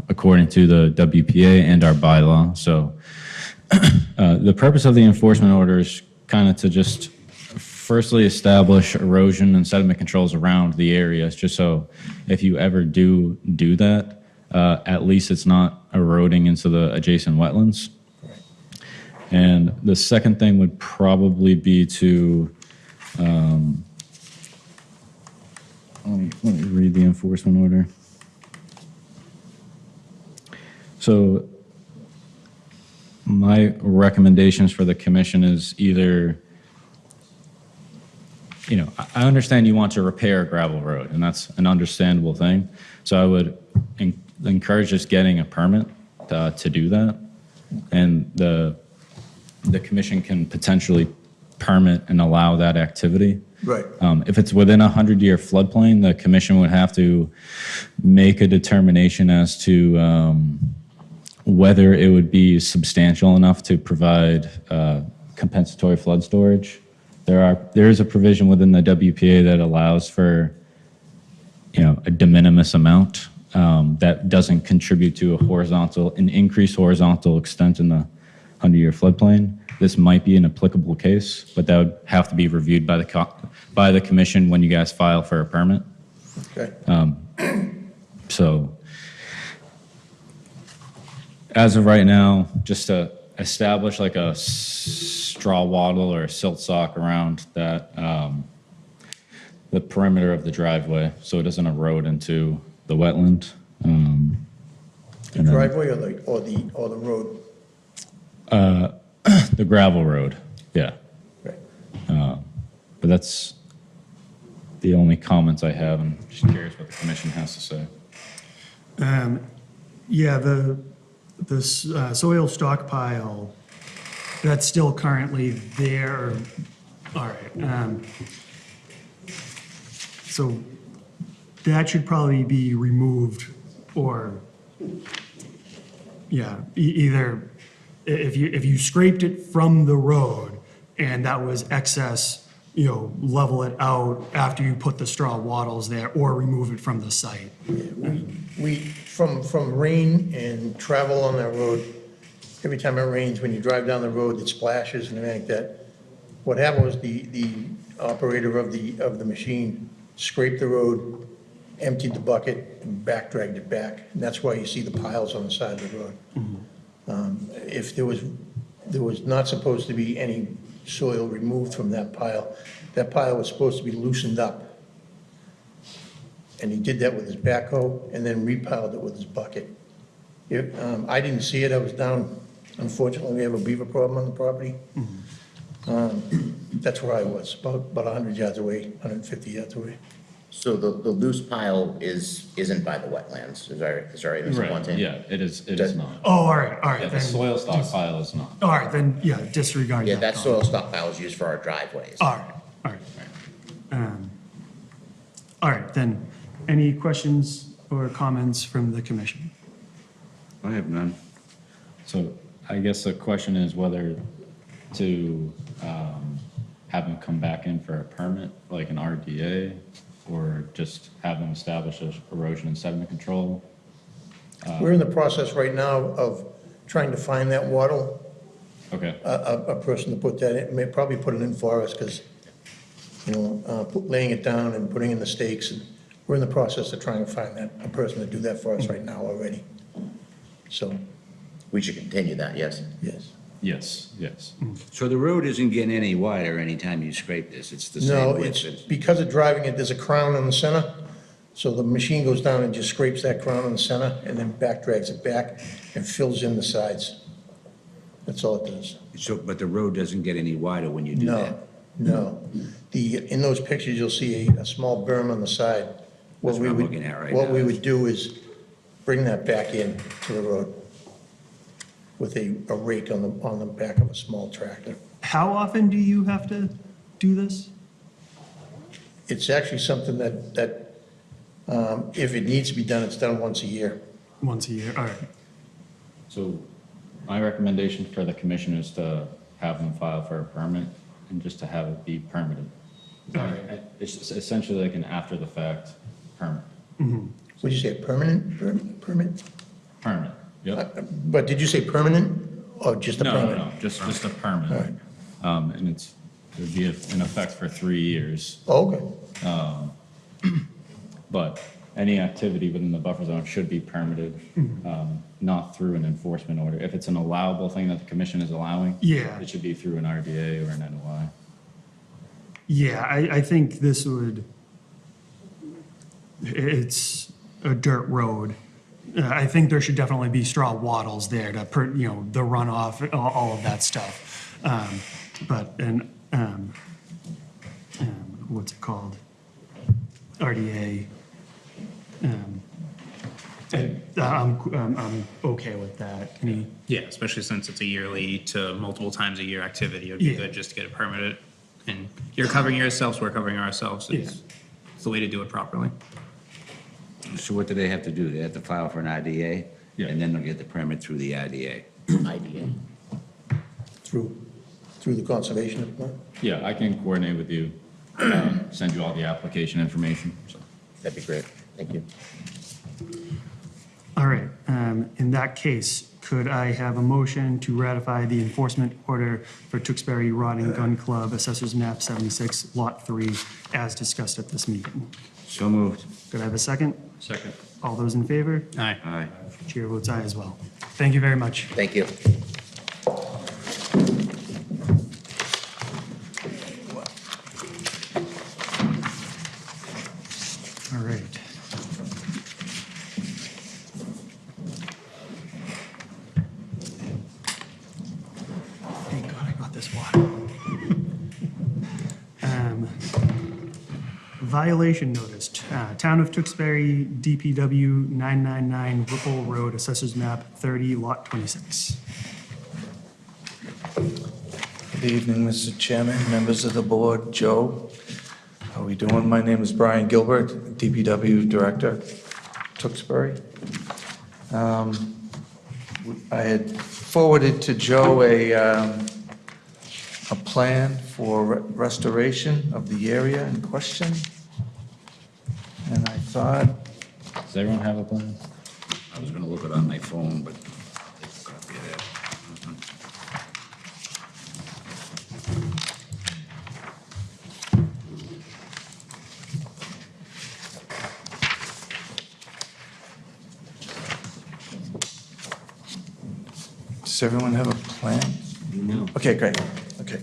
according to the WPA and our bylaw. So the purpose of the enforcement order is kind of to just firstly establish erosion and sediment controls around the areas, just so if you ever do that, at least it's not eroding into the adjacent wetlands. And the second thing would probably be to, let me read the enforcement order. So my recommendations for the commission is either, I understand you want to repair a gravel road, and that's an understandable thing. So I would encourage just getting a permit to do that. And the commission can potentially permit and allow that activity. Right. If it's within a 100-year floodplain, the commission would have to make a determination as to whether it would be substantial enough to provide compensatory flood storage. There is a provision within the WPA that allows for, a de minimis amount that doesn't contribute to an increased horizontal extent in the 100-year floodplain. This might be an applicable case, but that would have to be reviewed by the commission when you guys file for a permit. Okay. So as of right now, just to establish like a straw wattle or a silt sock around that, the perimeter of the driveway, so it doesn't erode into the wetland. The driveway or the road? The gravel road, yeah. Right. But that's the only comments I have. I'm just curious what the commission has to say. Yeah, this soil stockpile, that's still currently there. All right. So that should probably be removed or, yeah, either if you scraped it from the road and that was excess, level it out after you put the straw wattles there or remove it from the site. From rain and travel on that road, every time it rains, when you drive down the road, it splashes and everything like that. What happened was the operator of the machine scraped the road, emptied the bucket, and back dragged it back. And that's why you see the piles on the side of the road. If there was not supposed to be any soil removed from that pile was supposed to be loosened up. And he did that with his backhoe and then repiled it with his bucket. I didn't see it, I was down, unfortunately, we have a beaver problem on the property. That's where I was, about 100 yards away, 150 yards away. So the loose pile isn't by the wetlands, is that right, Mr. Fontaine? Yeah, it is not. Oh, all right. Yeah, the Then, soil stockpile is not. all right, then, yeah, disregard Yeah, that. that soil stockpile is used for our driveways. All right. All right, then, any questions or comments from the commission? I have none. So I guess the question is whether to have them come back in for a permit, like an RDA, or just have them establish a erosion and sediment control. We're in the process right now of trying to find that wattle, Okay, a person to put that in, may probably put it in for us, because, laying it down and putting in the stakes, and we're in the process of trying to find a person to do that for us right now already. So, We should continue that, yes? yes. yes. So the road isn't getting any wider anytime you scrape this, it's the No, same it's, width? because of driving it, there's a crown in the center, so the machine goes down and just scrapes that crown in the center, and then back drags it back and fills in the sides. That's all it does. So, but the road doesn't get any wider when you do that? No. In those pictures, you'll see a small berm on the side. That's what we I'm would- looking at right What now. we would do is bring that back in to the road with a rake on the back of a small tractor. How often do you have to do this? It's actually something that if it needs to be done, it's done once a year. Once a year, all right. So my recommendation for the commission is to have them file for a permit and just to have it be permitted. It's essentially like an after-the-fact permit. Would you say permanent permit? Permit, yep. But did you say permanent or just a No, permit? no, just a permit. All right. And it would be in effect for 3 years. Oh, okay. But any activity within the buffer zone should be permitted, not through an enforcement order. If it's an allowable thing that the commission is allowing, Yeah. it should be through an RDA or an NOI. Yeah, I think this would, it's a dirt road. I think there should definitely be straw wattles there to, the runoff, all of that stuff. What's it called? RDA. I'm okay with that. Yeah, especially since it's a yearly to multiple times a year activity, it'd be Yeah. good just to get it permitted. And you're covering yourselves, we're covering ourselves. It's the way to do it properly. So what do they have to do? They have to file for an IDA? Yeah. And then they'll get the permit through the IDA? IDA. Through the conservation department? Yeah, I can coordinate with you, send you all the application information. So. That'd be great, thank you. All right, in that case, could I have a motion to ratify the enforcement order for Tewksbury Rod and Gun Club, Assessors Map 76, Lot 3, as discussed at this meeting? So moved. Could I have a second? Second. All those in favor? Aye. Aye. Chair votes aye as well. Thank you very much. Thank you. All right. Thank God I got this water. violation notice, Town of Tewksbury, DPW 999 Whipple Road, Assessors Map 30, Lot 26. Good evening, Mr. Chairman, members of the board, Joe. How are we doing? My name is Brian Gilbert, DPW Director, Tewksbury. I had forwarded to Joe a plan for restoration of the area in question. And I thought, Does everyone have a plan? I was gonna look it on my phone, but copy of that. does everyone have a plan? No. Okay, great, okay.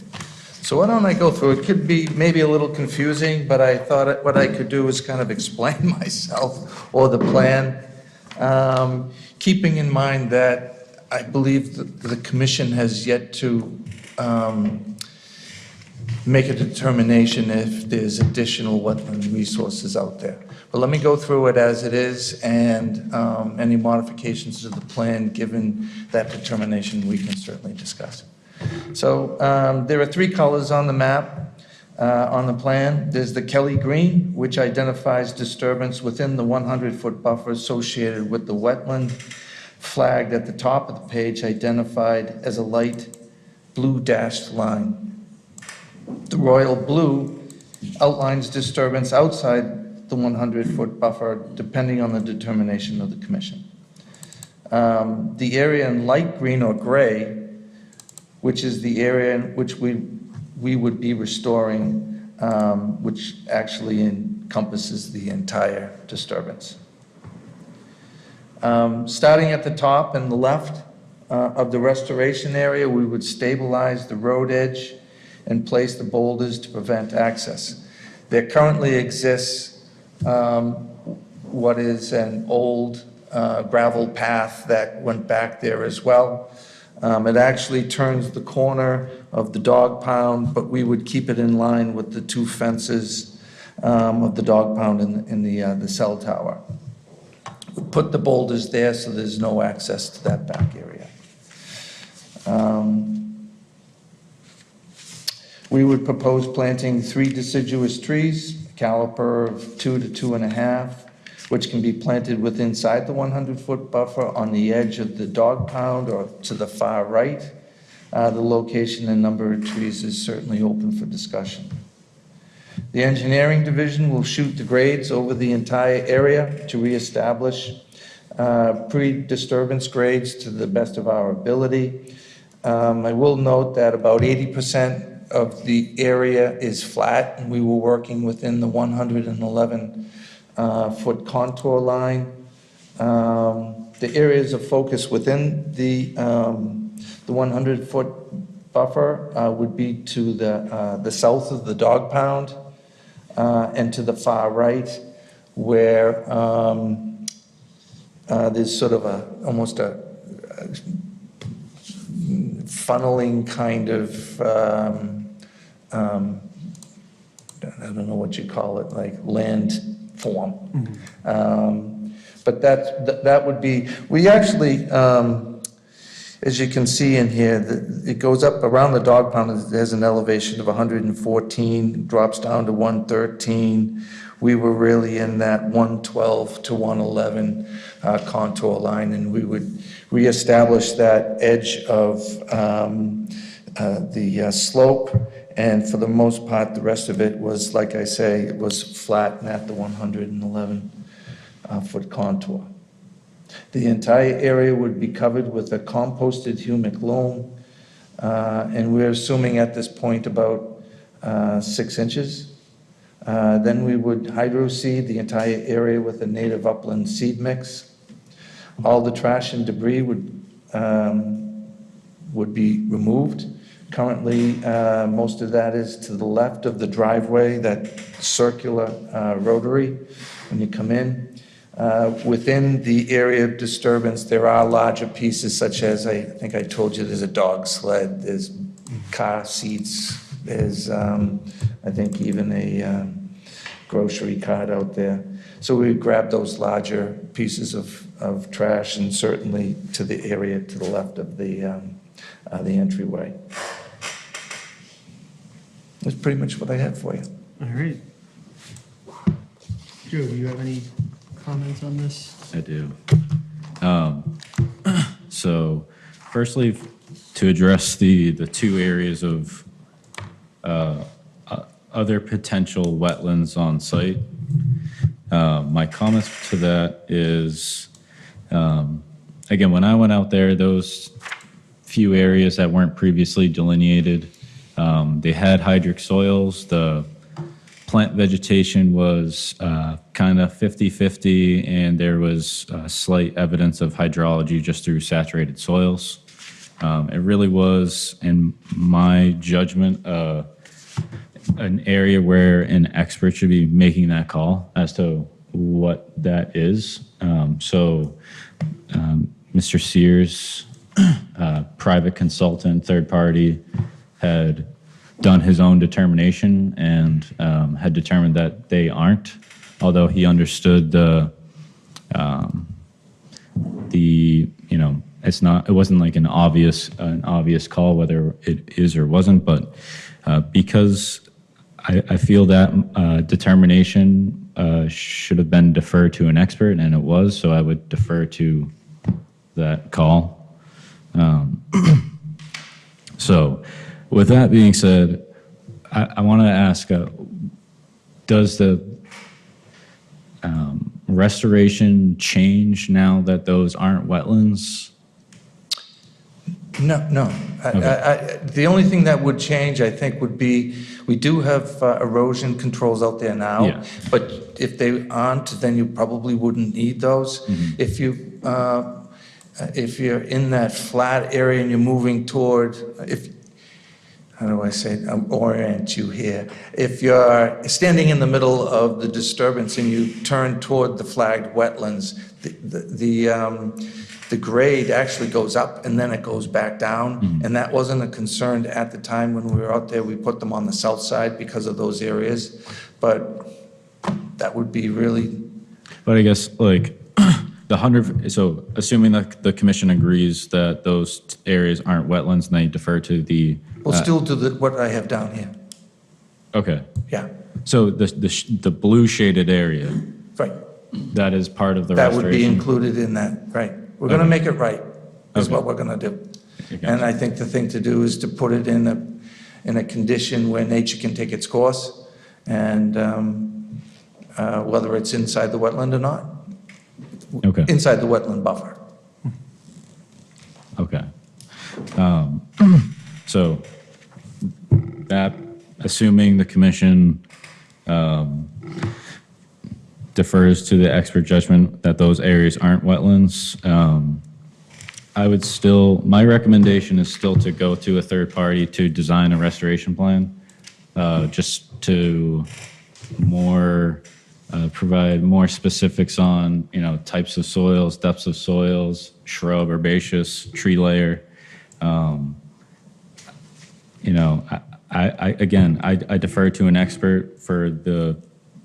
So why don't I go through, it could be maybe a little confusing, but I thought what I could do is kind of explain myself or the plan, keeping in mind that I believe that the commission has yet to make a determination if there's additional wetland resources out there. But let me go through it as it is, and any modifications to the plan, given that determination, we can certainly discuss. So there are three colors on the map, on the plan. There's the Kelly green, which identifies disturbance within the 100-foot buffer associated with the wetland, flagged at the top of the page, identified as a light blue dashed line. The royal blue outlines disturbance outside the 100-foot buffer, depending on the determination of the commission. The area in light green or gray, which is the area in which we would be restoring, which actually encompasses the entire disturbance. Starting at the top and the left of the restoration area, we would stabilize the road edge and place the boulders to prevent access. There currently exists what is an old gravel path that went back there as well. It actually turns the corner of the dog pound, but we would keep it in line with the two fences of the dog pound and the cell tower. We put the boulders there so there's no access to that back area. We would propose planting 3 deciduous trees, a caliper of 2 to 2.5, which can be planted within inside the 100-foot buffer on the edge of the dog pound or to the far right. The location and number of trees is certainly open for discussion. The engineering division will shoot the grades over the entire area to reestablish pre-disturbance grades to the best of our ability. I will note that about 80% of the area is flat, and we were working within the 111-foot contour line. The areas of focus within the 100-foot buffer would be to the south of the dog pound and to the far right, where there's sort of almost a funneling kind of, I don't know what you call it, like land form. But that would be, we actually, as you can see in here, it goes up around the dog pound. There's an elevation of 114, drops down to 113. We were really in that 112 to 111 contour line, and we would reestablish that edge of the slope. And for the most part, the rest of it was, like I say, it was flat and at the 111-foot contour. The entire area would be covered with a composted humic loam, and we're assuming at this point about 6 inches. Then we would hydro-seed the entire area with a native upland seed mix. All the trash and debris would be removed. Currently, most of that is to the left of the driveway, that circular rotary when you come in. Within the area of disturbance, there are larger pieces such as, I think I told you, there's a dog sled, there's car seats, there's, I think even grocery cart out there. So we would grab those larger pieces of trash and certainly to the area to the left of the entryway. That's pretty much what I have for you. All right. Joe, do you have any comments on this? I do. So firstly, to address the two areas of other potential wetlands on site, my comments to that is, again, when I went out there, those few areas that weren't previously delineated, they had hydric soils. The plant vegetation was kind of 50-50, and there was slight evidence of hydrology just through saturated soils. It really was, in my judgment, an area where an expert should be making that call as to what that is. Mr. Sears, private consultant, third party, had done his own determination and had determined that they aren't, although he understood it wasn't like an obvious call whether it is or wasn't, but because I feel that determination should have been deferred to an expert, and it was, so I would defer to that call. So with that being said, I want to ask, does the restoration change now that those aren't wetlands? No. Okay. The only thing that would change, I think, would be, we do have erosion controls out there now. Yeah. But if they aren't, then you probably wouldn't need those. Mm-hmm. If you're in that flat area and you're moving toward, how do I say it? Orient you here. If you're standing in the middle of the disturbance and you turn toward the flagged wetlands, the grade actually goes up and then it goes back down. Mm-hmm. And that wasn't a concern at the time when we were out there. We put them on the south side because of those areas. But that would be really... But I guess, like, so assuming that the commission agrees that those areas aren't wetlands and they defer to the... We'll still do what I have down here. Okay. Yeah, So the blue shaded area, right. that is part of the That restoration? would be included in that, right. We're going to make it right, is Okay. what we're going to do. Okay. And I think the thing to do is to put it in a condition where nature can take its course, and whether it's inside the wetland or not. Okay. Inside the wetland buffer. Okay. So that, assuming the commission defers to the expert judgment that those areas aren't wetlands, I would still, my recommendation is still to go to a third party to design a restoration plan, just to provide more specifics on, types of soils, depths of soils, shrub, herbaceous, tree layer. I defer to an expert for the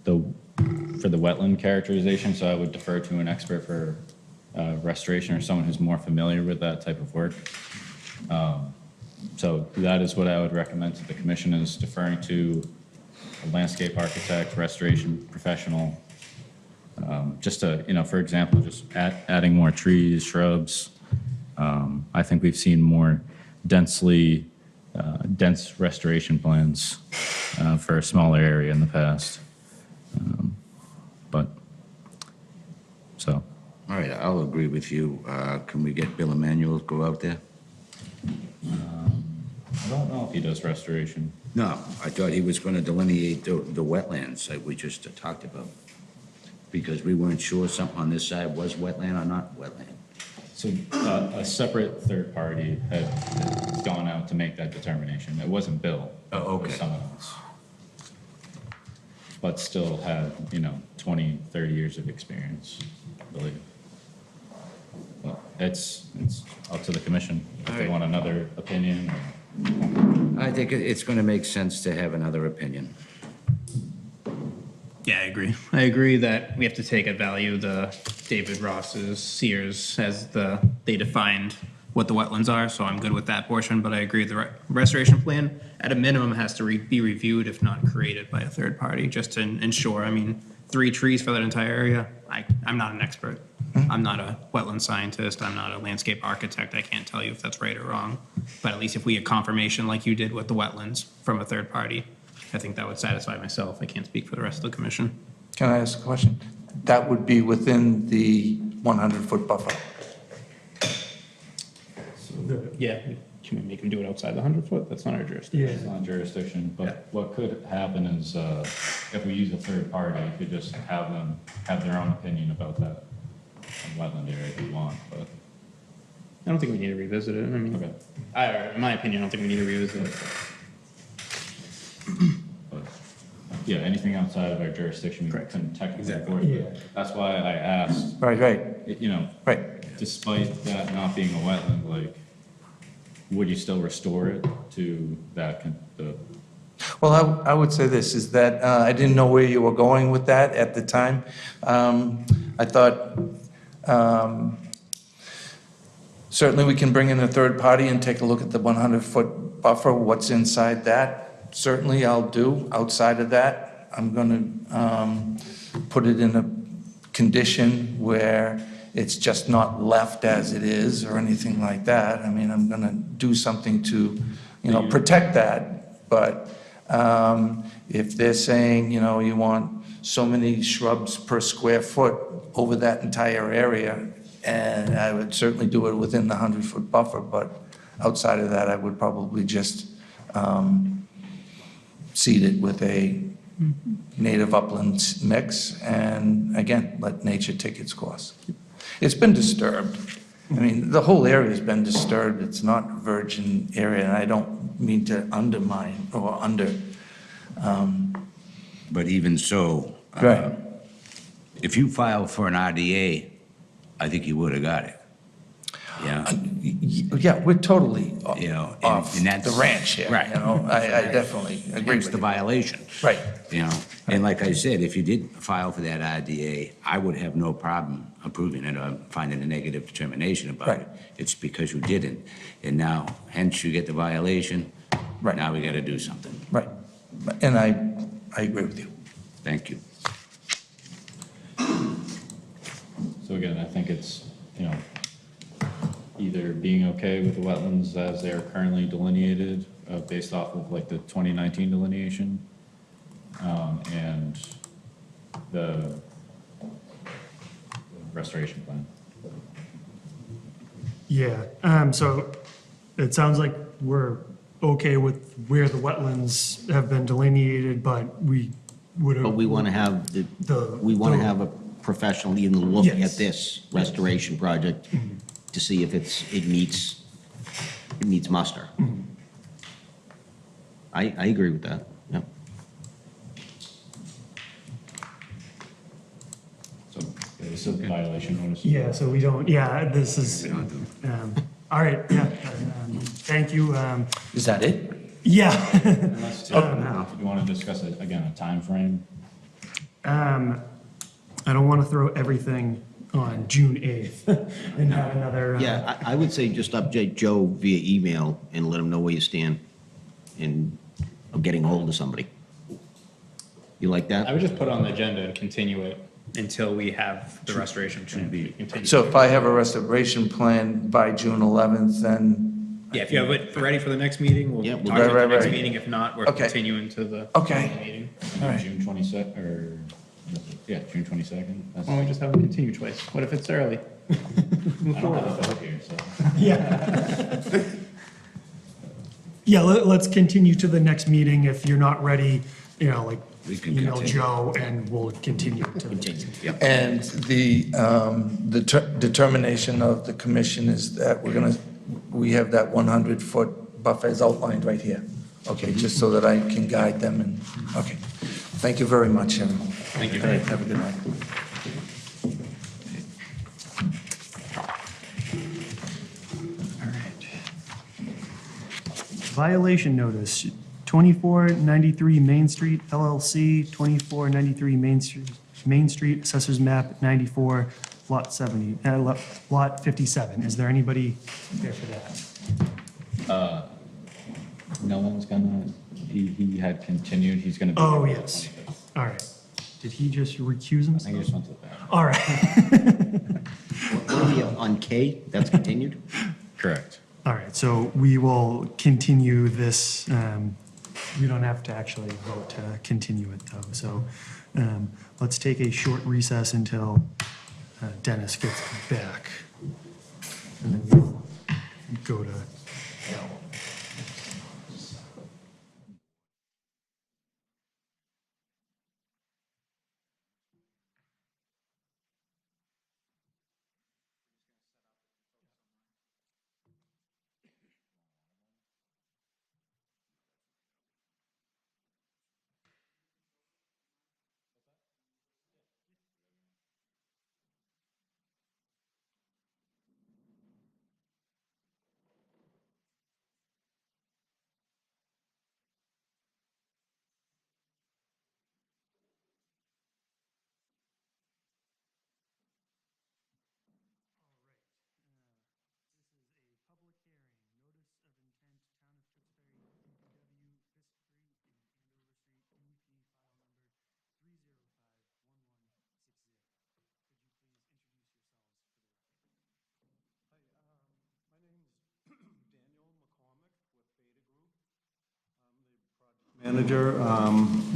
wetland characterization, so I would defer to an expert for restoration or someone who's more familiar with that type of work. So that is what I would recommend to the commission, is deferring to a landscape architect, restoration professional, just to, for example, just adding more trees, shrubs. I think we've seen more dense restoration plans for a smaller area in the past. All right, I'll agree with you. Can we get Bill Emanuel to go out there? I don't know if he does restoration. No, I thought he was going to delineate the wetlands that we just talked about, because we weren't sure something on this side was wetland or not wetland. So a separate third party had gone out to make that determination. It wasn't Bill. Oh, okay. It was someone else. But still had, 20, 30 years of experience, I believe. Well, it's up to the commission if they want another opinion. I think it's going to make sense to have another opinion. Yeah, I agree. I agree that we have to take at value the David Ross's Sears as they defined what the wetlands are, so I'm good with that portion, but I agree the restoration plan, at a minimum, has to be reviewed, if not created by a third party, just to ensure, 3 trees for that entire area, I'm not an expert. I'm not a wetland scientist, I'm not a landscape architect, I can't tell you if that's right or wrong. But at least if we get confirmation like you did with the wetlands from a third party, I think that would satisfy myself. I can't speak for the rest of the commission. Can I ask a question? That would be within the 100-foot buffer. Yeah, can we make them do it outside the 100-foot? That's not our jurisdiction. It's not jurisdiction, but what could happen is, if we use a third party, you could just have them have their own opinion about that wetland area if you want, but. I don't think we need to revisit it. In my opinion, I don't think we need to revisit it. But, yeah, anything outside of our jurisdiction, we couldn't technically enforce it. That's why I asked. Right. Right. Despite that not being a wetland, like, would you still restore it to that, Well, I would say this, is that I didn't know where you were going with that at the time. I thought certainly we can bring in a third party and take a look at the 100-foot buffer, what's inside that. Certainly I'll do. Outside of that, I'm going to put it in a condition where it's just not left as it is or anything like that. I'm going to do something to, protect that. But if they're saying, you want so many shrubs per square foot over that entire area, and I would certainly do it within the 100-foot buffer, but outside of that, I would probably just seed it with a native upland mix, and again, let nature take its course. It's been disturbed. The whole area's been disturbed. It's not a virgin area, and I don't mean to undermine or But even so, Right. if you filed for an RDA, I think you would have got it. Yeah. Yeah, we're totally off and that's the ranch here. Right. I definitely agree It's with the you. violation. Right. And like I said, if you did file for that RDA, I would have no problem approving it or finding a negative determination about it. It's because you didn't. And now, hence you get the violation. Right. Now we got to do something. Right. And I agree with you. Thank you. So again, I think it's, either being okay with the wetlands as they are currently delineated, based off of like the 2019 delineation, and the restoration plan. Yeah, so it sounds like we're okay with where the wetlands have been delineated, but we would have. But we want to have have a professional even look at this restoration project to see if it meets muster. I agree with that, yep. So this is a violation notice. Yeah, so we don't, this is, all right, thank you. Is that it? Yeah. Unless, if you want to discuss, again, a time frame. I don't want to throw everything on June 8th and have another. Yeah, I would say just update Joe via email and let him know where you stand in getting hold of somebody. You like that? I would just put on the agenda and continue it until we have the restoration plan. Continue. So if I have a restoration plan by June 11th, then Yeah, if you have it ready for the next meeting, we'll talk Right, about the next right. meeting. If not, we're Okay. continuing to the Okay. meeting. All right. June 22nd, or, June 22nd. Why don't we just have them continue twice? What if it's early? I don't have a vote here, so. Yeah. Yeah, let's continue to the next meeting. If you're not ready, We can email continue. Joe and we'll continue to. And the determination of the commission is that we have that 100-foot buffer as outlined right here. Okay, just so that I can guide them and, okay. Thank you very much, everyone. Thank you. All right, have a good night. Violation notice, 2493 Main Street LLC, 2493 Main Street, Assessors Map 94, Lot 70, Lot 57. Is there anybody there for that? No one's gonna, he had continued, he's gonna be. Oh, here for the yes. 25th. All right. Did he just recuse I think he himself? just went to the bathroom. All right. What are we on K? That's continued? Correct. All right, so we will continue this. We don't have to actually vote to continue it, though. So let's take a short recess until Dennis gets back. And then we'll go to L. Manager,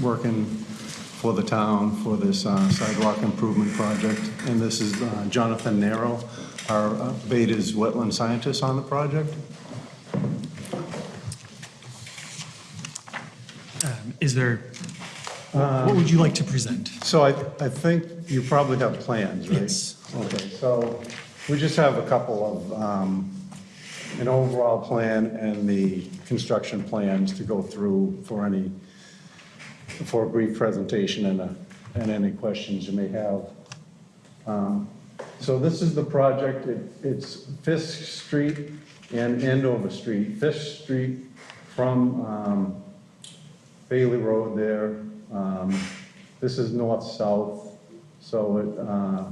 working for the town for this sidewalk improvement project. And this is Jonathan Nero, our Beta's wetland scientist on the project. Is there, what would you like to present? So I think you probably have plans, right? Yes. Okay, so we just have a couple of, an overall plan and the construction plans to go through for a brief presentation and any questions you may have. So this is the project. It's Fisk Street and Andover Street. Fisk Street from Bailey Road there. This is north-south, so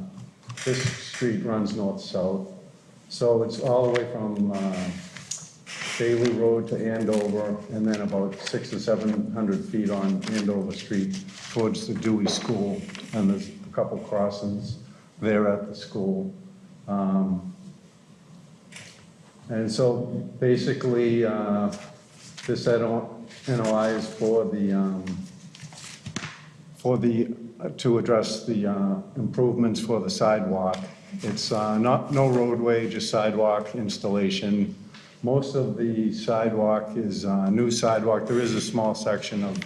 Fisk Street runs north-south. So it's all the way from Bailey Road to Andover, and then about 600 or 700 feet on Andover Street towards the Dewey School, and there's a couple crossings there at the school. And so basically, this NOI is to address the improvements for the sidewalk. It's no roadway, just sidewalk installation. Most of the sidewalk is new sidewalk. There is a small section of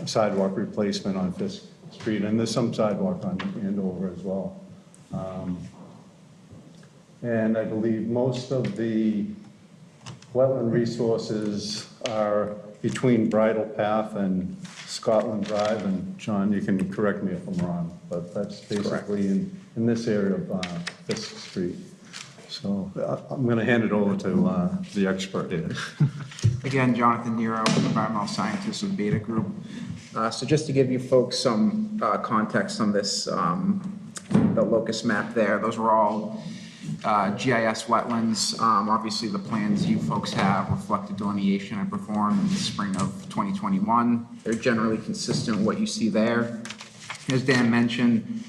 sidewalk replacement on Fisk Street, and there's some sidewalk on Andover as well. And I believe most of the wetland resources are between Bridle Path and Scotland Drive, and John, you can correct me if I'm wrong, but that's basically in this area of Fisk Street. So I'm going to hand it over to the expert here. Again, Jonathan Nero, environmental scientist with Beta Group. So just to give you folks some context on this, the locus map there, those were all GIS wetlands. Obviously, the plans you folks have reflect the delineation I performed in the spring of 2021. They're generally consistent with what you see there. As Dan mentioned,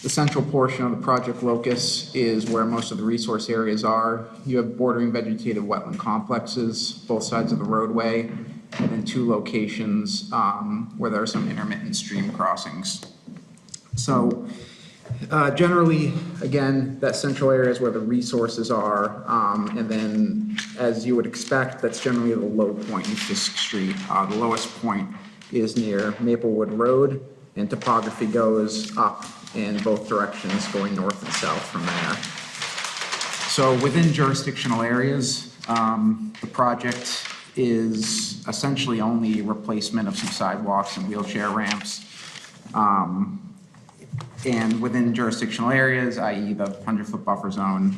the central portion of the project locus is where most of the resource areas are. You have bordering vegetative wetland complexes, both sides of the roadway, and then two locations where there are some intermittent stream crossings. So generally, again, that central area is where the resources are, and then, as you would expect, that's generally the low point in Fisk Street. The lowest point is near Maplewood Road, and topography goes up in both directions, going north and south from there. So within jurisdictional areas, the project is essentially only replacement of some sidewalks and wheelchair ramps. And within jurisdictional areas, i.e. the 100-foot buffer zone,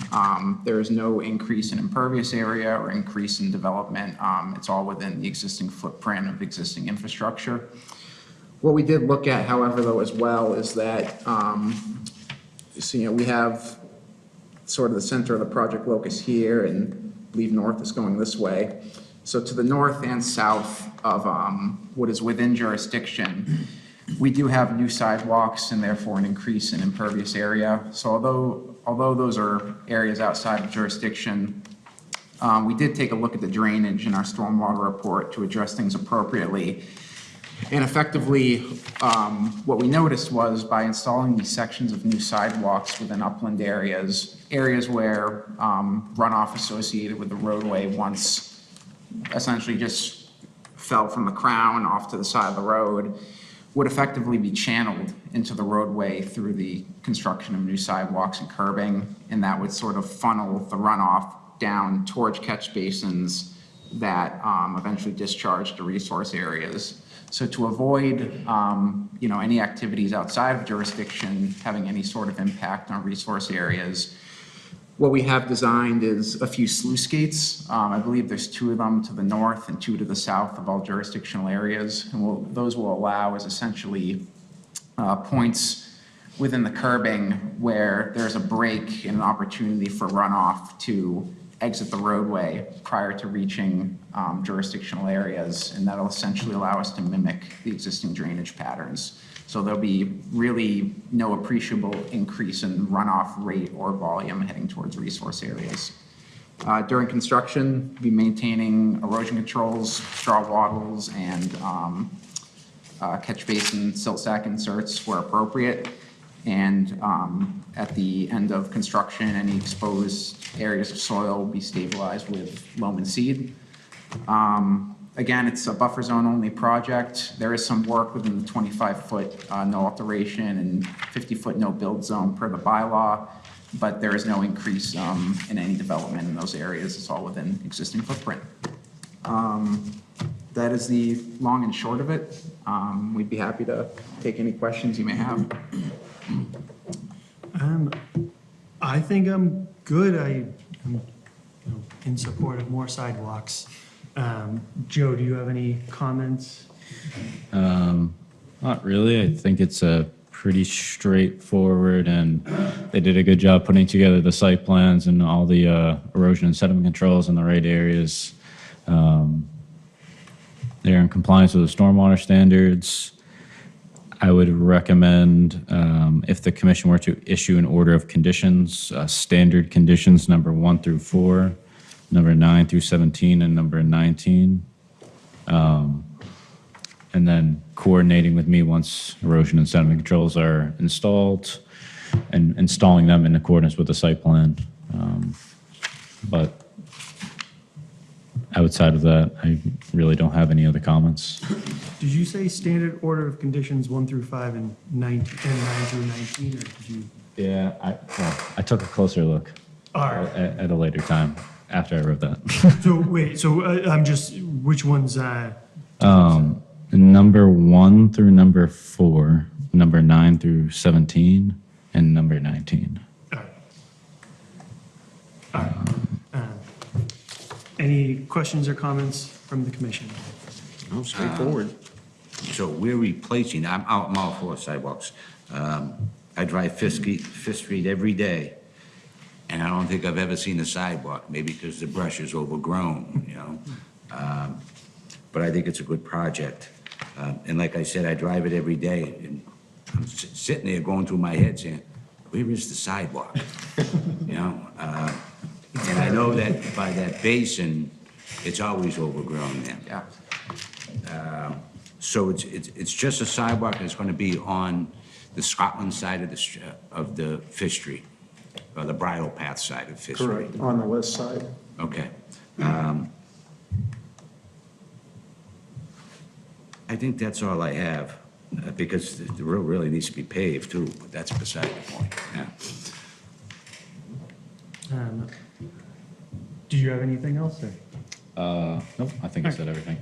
there is no increase in impervious area or increase in development. It's all within the existing footprint of existing infrastructure. What we did look at, however, though, as well, is that, so, we have sort of the center of the project locus here, and I believe north is going this way. So to the north and south of what is within jurisdiction, we do have new sidewalks and therefore an increase in impervious area. So although those are areas outside of jurisdiction, we did take a look at the drainage in our stormwater report to address things appropriately. And effectively, what we noticed was by installing these sections of new sidewalks within upland areas where runoff associated with the roadway once essentially just fell from the crown off to the side of the road, would effectively be channeled into the roadway through the construction of new sidewalks and curbing, and that would sort of funnel the runoff down towards catch basins that eventually discharge to resource areas. So to avoid any activities outside of jurisdiction having any sort of impact on resource areas, what we have designed is a few sluice gates. I believe there's 2 of them to the north and 2 to the south of all jurisdictional areas. And those will allow as essentially points within the curbing where there's a break and an opportunity for runoff to exit the roadway prior to reaching jurisdictional areas. And that'll essentially allow us to mimic the existing drainage patterns. So there'll be really no appreciable increase in runoff rate or volume heading towards resource areas. During construction, we'll be maintaining erosion controls, straw wattles, and catch basin silt sack inserts where appropriate. And at the end of construction, any exposed areas of soil will be stabilized with loam and seed. Again, it's a buffer zone only project. There is some work within the 25-foot no alteration and 50-foot no build zone per the bylaw, but there is no increase in any development in those areas. It's all within existing footprint. That is the long and short of it. We'd be happy to take any questions you may have. I think I'm good. I'm in support of more sidewalks. Joe, do you have any comments? Not really. I think it's a pretty straightforward, and they did a good job putting together the site plans and all the erosion and sediment controls in the right areas. They're in compliance with the stormwater standards. I would recommend, if the commission were to issue an order of conditions, standard conditions number 1 through 4, number 9 through 17, and number 19. And then coordinating with me once erosion and sediment controls are installed and installing them in accordance with the site plan. But outside of that, I really don't have any other comments. Did you say standard order of conditions 1 through 5 and 9 through 19, or did you? Yeah, I took a closer look All right. at a later time after I wrote that. So wait, so I'm just, which ones? Number 1 through number 4, number 9 through 17, and number 19. All right. Any questions or comments from the commission? No, straightforward. So we're replacing, I'm all for sidewalks. I drive Fifth Street every day, and I don't think I've ever seen a sidewalk, maybe because the brush is overgrown, you know. But I think it's a good project. And like I said, I drive it every day, and I'm sitting there going through my head saying, where is the sidewalk? You know? And I know that by that basin, it's always overgrown there. Yeah. So it's just a sidewalk that's going to be on the Scotland side of the Fifth Street, or the bridle path side of Fifth Street. Correct, on the west side. Okay. I think that's all I have, because the road really needs to be paved too, but that's beside the point, yeah. Do you have anything else, or? Nope, I think I said everything.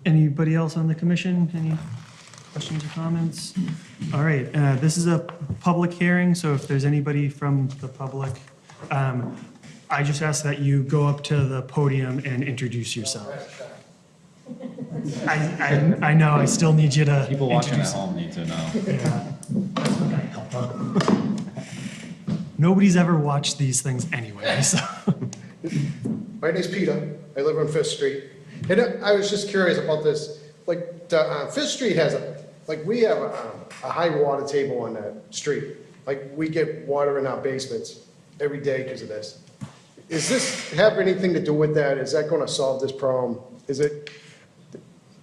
Anybody else on the commission? Any questions or comments? All right, this is a public hearing, so if there's anybody from the public, I just ask that you go up to the podium and introduce yourself. I know, I still need you to. People watching at introduce- home need to know. Yeah. Nobody's ever watched these things anyway, so. My name's Peter. I live on Fifth Street. And I was just curious about this. Like, Fifth Street has we have a high water table on that street. Like, we get water in our basements every day because of this. Is this have anything to do with that? Is that going to solve this problem? Is it,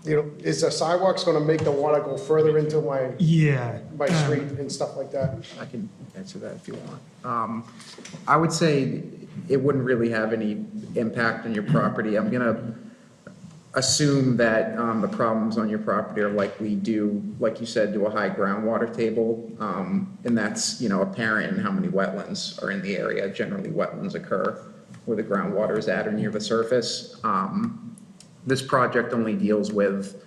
is the sidewalks going to make the water go further into my street and stuff like that? I can answer that if you want. I would say it wouldn't really have any impact on your property. I'm gonna assume that the problems on your property are likely due, like you said, to a high groundwater table. And that's, apparent in how many wetlands are in the area. Generally, wetlands occur where the groundwater is at or near the surface. This project only deals with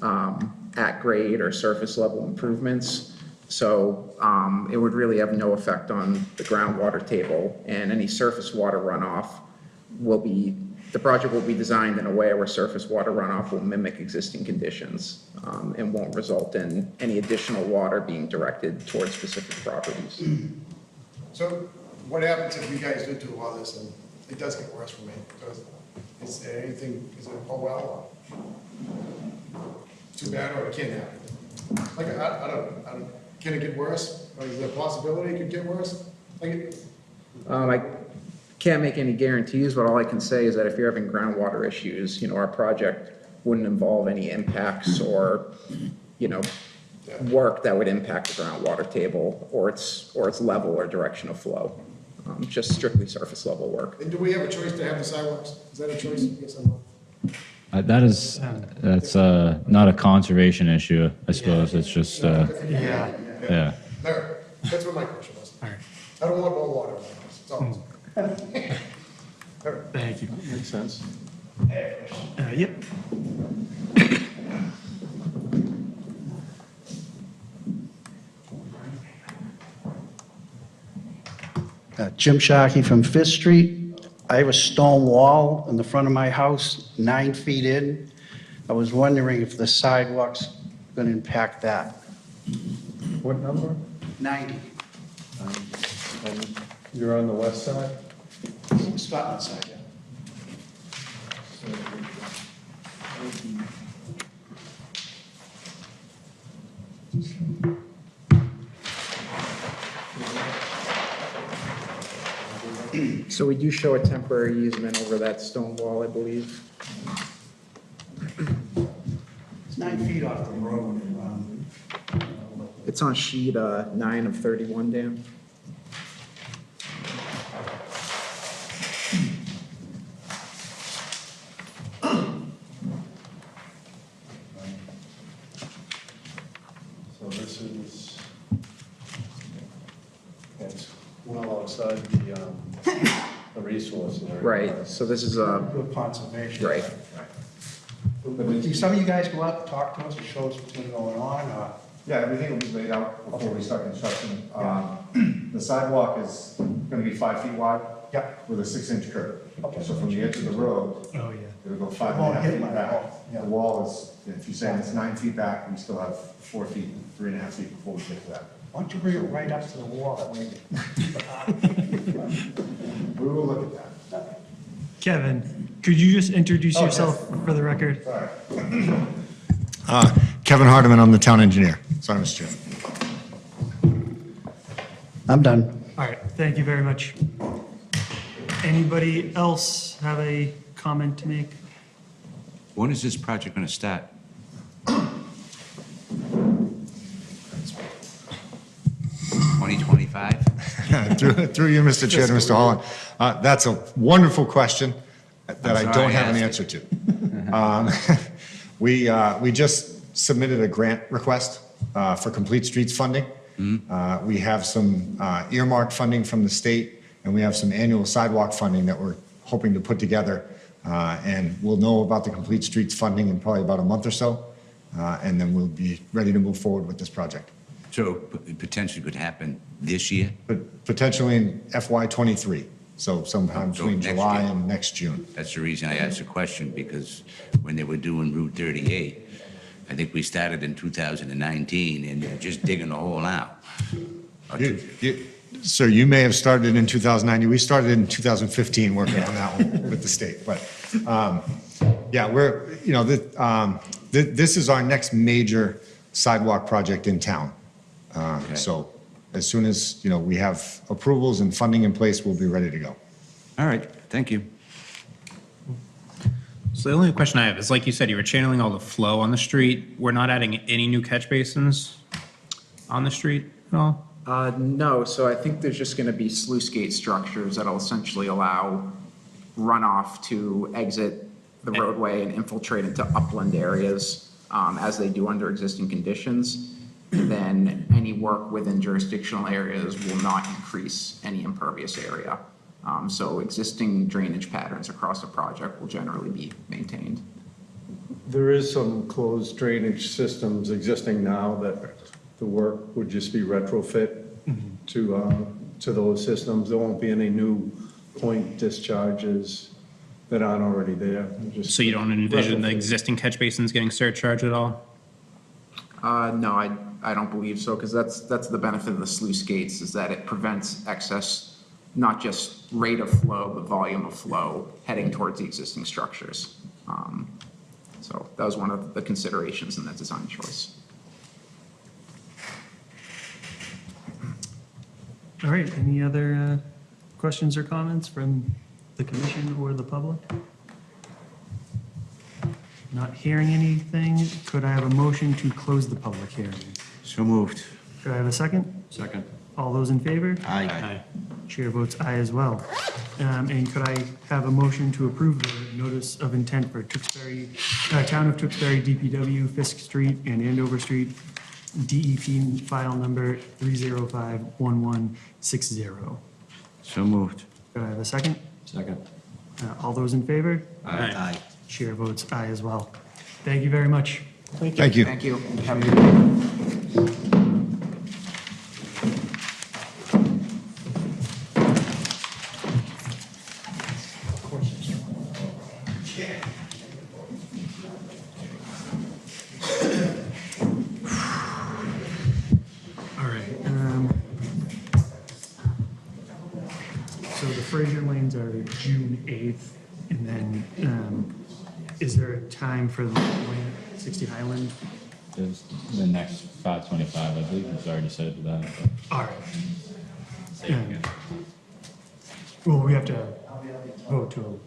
at grade or surface level improvements. So it would really have no effect on the groundwater table, and any surface water runoff the project will be designed in a way where surface water runoff will mimic existing conditions and won't result in any additional water being directed towards specific properties. So what happens if you guys do all this and it does get worse for me? Is there anything, is it, too bad, or it can't happen? Like, I don't, can it get worse? Or is there a possibility it could get worse? I can't make any guarantees, but all I can say is that if you're having groundwater issues, our project wouldn't involve any impacts or, work that would impact the groundwater table or its level or direction of flow. Just strictly surface level work. And do we have a choice to have the sidewalks? Is that a choice? Yes or no? That's not a conservation issue, I suppose. It's just, Yeah. yeah. There, that's what my question was. All right. I don't want more water in my house, that's all. All right. Thank you. Makes sense. Yep. Jim Sharkey from Fifth Street. I have a stone wall in the front of my house, 9 feet in. I was wondering if the sidewalk's going to impact that. What number? 90. And you're on the west side? Scotland side, yeah. So we do show a temporary easement over that stone wall, I believe. It's 9 feet off the road. It's on sheet 9 of 31, Dan. So this is, it's well outside the resource area. Right, so this is Good conservation. right. Do some of you guys go out and talk to us and show us what's been going on? Or? Yeah, everything will be laid out before we start construction. The sidewalk is gonna be 5 feet wide. Yeah. With a 6-inch curb. Okay. So from the edge of the road, Oh, yeah. it'll go It 5.5 won't hit feet my back. wall. Yeah. The wall is, if you're saying it's 9 feet back, we still have 4 feet, 3.5 feet before we get to that. Why don't you bring it right up to the wall that way? We will look at that. Kevin, could you just introduce Oh, yourself for the record? Sorry. Kevin Hardiman, I'm the town engineer. Sorry, Mr. Chairman. I'm done. All right, thank you very much. Anybody else have a comment to make? When is this project going to start? 2025? Through you, Mr. Chair, to Mr. Holland. That's a wonderful question that I don't have an answer to. We just submitted a grant request for Complete Streets funding. We have some earmarked funding from the state, and we have some annual sidewalk funding that we're hoping to put together. And we'll know about the Complete Streets funding in probably about a month or so. and then we'll be ready to move forward with this project. So it potentially could happen this year? But potentially in FY '23, so sometime So between next July year. and next June. That's the reason I asked the question, because when they were doing Route 38, I think we started in 2019, and they're just digging the hole now. Sir, you may have started in 2009. We started in 2015 working on that one with the state. But yeah, this is our next major sidewalk project in town. So as soon as, we have approvals and funding in place, we'll be ready to go. All right, thank you. So the only question I have is, like you said, you were channeling all the flow on the street. We're not adding any new catch basins on the street at all? No, so I think there's just gonna be sluice gate structures that'll essentially allow runoff to exit the roadway and infiltrate into upland areas, as they do under existing conditions. And then any work within jurisdictional areas will not increase any impervious area. So existing drainage patterns across the project will generally be maintained. There is some closed drainage systems existing now that the work would just be retrofit to those systems. There won't be any new point discharges that aren't already there. Just So you don't envision the retrofit. existing catch basins getting surcharged at all? No, I don't believe so, because that's the benefit of the sluice gates, is that it prevents excess, not just rate of flow, but volume of flow heading towards the existing structures. So that was one of the considerations in that design choice. All right, any other questions or comments from the commission or the public? Not hearing anything, could I have a motion to close the public hearing? So moved. Could I have a second? Second. All those in favor? Aye. Chair votes aye as well. And could I have a motion to approve the notice of intent for Tewksbury, Town of Tewksbury DPW, Fisk Street and Andover Street, DEP file number 3051160. So moved. Could I have a second? Second. All those in favor? Aye. Chair votes aye as well. Thank you very much. Thank you. Thank you. Have a good day. All right. So the Fraser lanes are June 8th, and then is there a time for the 60 Highland? There's the next 525, I believe it's already said that. All right. Well, we have to vote to.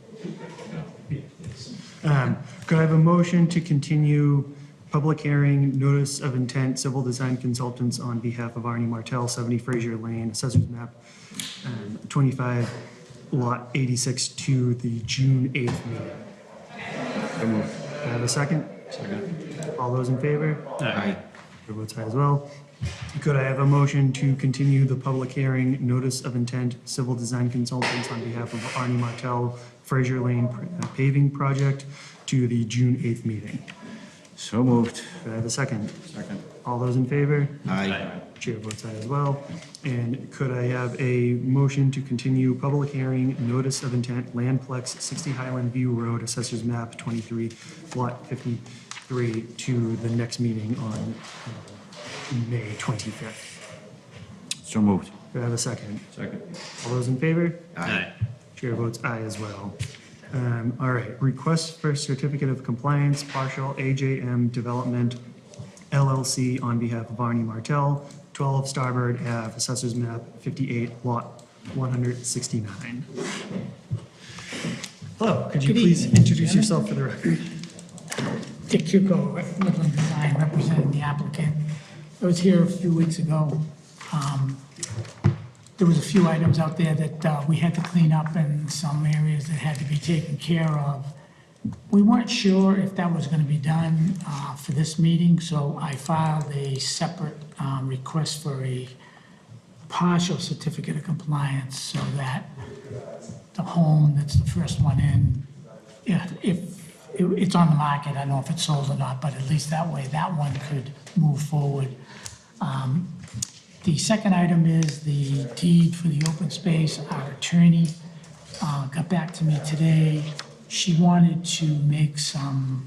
Could I have a motion to continue public hearing, notice of intent, civil design consultants on behalf of Arnie Martell, 70 Fraser Lane, Assessors Map 25, Lot 86, to the June 8th meeting? Could I have a second? Second. All those in favor? Aye. Chair votes aye as well. Could I have a motion to continue the public hearing, notice of intent, civil design consultants on behalf of Arnie Martell, Fraser Lane paving project, to the June 8th meeting? So moved. Could I have a second? Second. All those in favor? Aye. Chair votes aye as well. And could I have a motion to continue public hearing, notice of intent, Landplex 60 Highland View Road, Assessors Map 23, Lot 53, to the next meeting on May 25th? So moved. Could I have a second? Second. All those in favor? Aye. Chair votes aye as well. All right, request for certificate of compliance, partial AJM Development LLC on behalf of Arnie Martell, 12 Starboard Ave, Assessors Map 58, Lot 169. Hello, could you please introduce yourself for the record? Dick Cuco, Midland Design, representing the applicant. I was here a few weeks ago. There was a few items out there that we had to clean up and some areas that had to be taken care of. We weren't sure if that was going to be done for this meeting, so I filed a separate request for a partial certificate of compliance so that the home that's the first one in, if it's on the market. I don't know if it's sold or not, but at least that way, that one could move forward. The second item is the deed for the open space. Our attorney got back to me today. She wanted to make some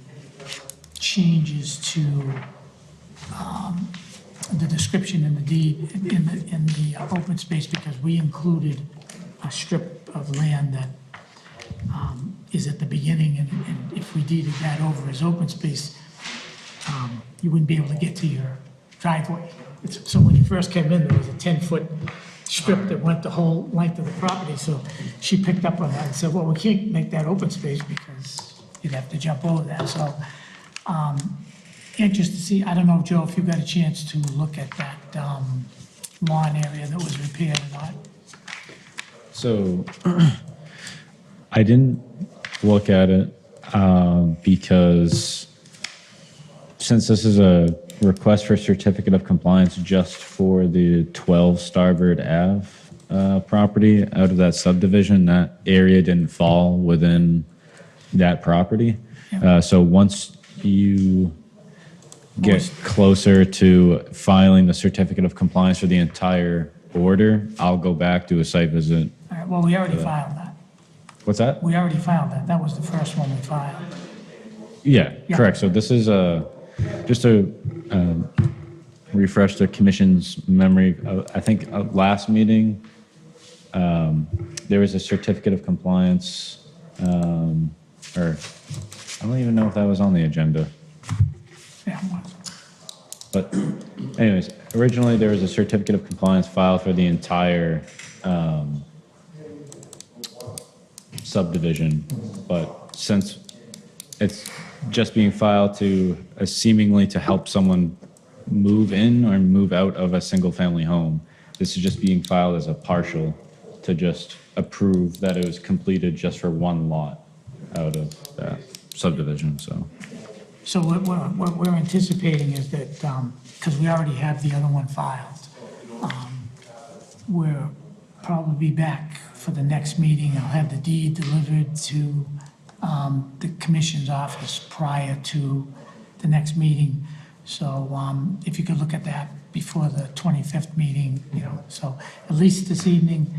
changes to the description in the deed, in the open space, because we included a strip of land that is at the beginning, and if we deeded that over as open space, you wouldn't be able to get to your driveway. So when you first came in, there was a 10-foot strip that went the whole length of the property, so she picked up on that and said, well, we can't make that open space because you'd have to jump over that, so anxious to see, I don't know, Joe, if you got a chance to look at that lawn area that was repaired or not. So I didn't look at it because since this is a request for certificate of compliance just for the 12 Starboard Ave property out of that subdivision, that area didn't fall within that property. So once you get closer to filing the certificate of compliance for the entire order, I'll go back, do a site visit. All right, well, we already filed that. What's that? We already filed that. That was the first one we filed. Yeah, correct. So this is just to refresh the commission's memory. I think last meeting, there was a certificate of compliance, or I don't even know if that was on the agenda. Yeah, it was. But anyways, originally there was a certificate of compliance filed for the entire subdivision, but since it's just being filed to seemingly to help someone move in or move out of a single-family home, this is just being filed as a partial to just approve that it was completed just for one lot out of that subdivision, so. So what we're anticipating is that, because we already have the other one filed, we'll probably be back for the next meeting. I'll have the deed delivered to the commission's office prior to the next meeting. So if you could look at that before the 25th meeting, so at least this evening,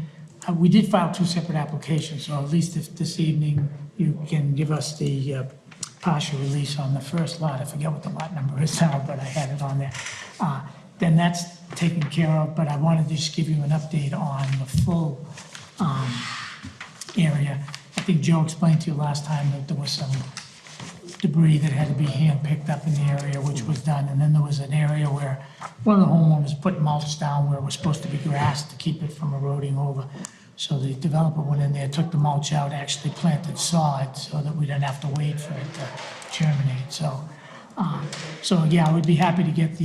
we did file two separate applications, so at least if this evening you can give us the partial release on the first lot, I forget what the lot number is now, but I had it on there, then that's taken care of, but I wanted to just give you an update on the full area. I think Joe explained to you last time that there was some debris that had to be hand picked up in the area, which was done, and then there was an area where one of the homeowners put mulch down where it was supposed to be grass to keep it from eroding over. So the developer went in there, took the mulch out, actually planted sod so that we didn't have to wait for it to germinate. So yeah, I would be happy to get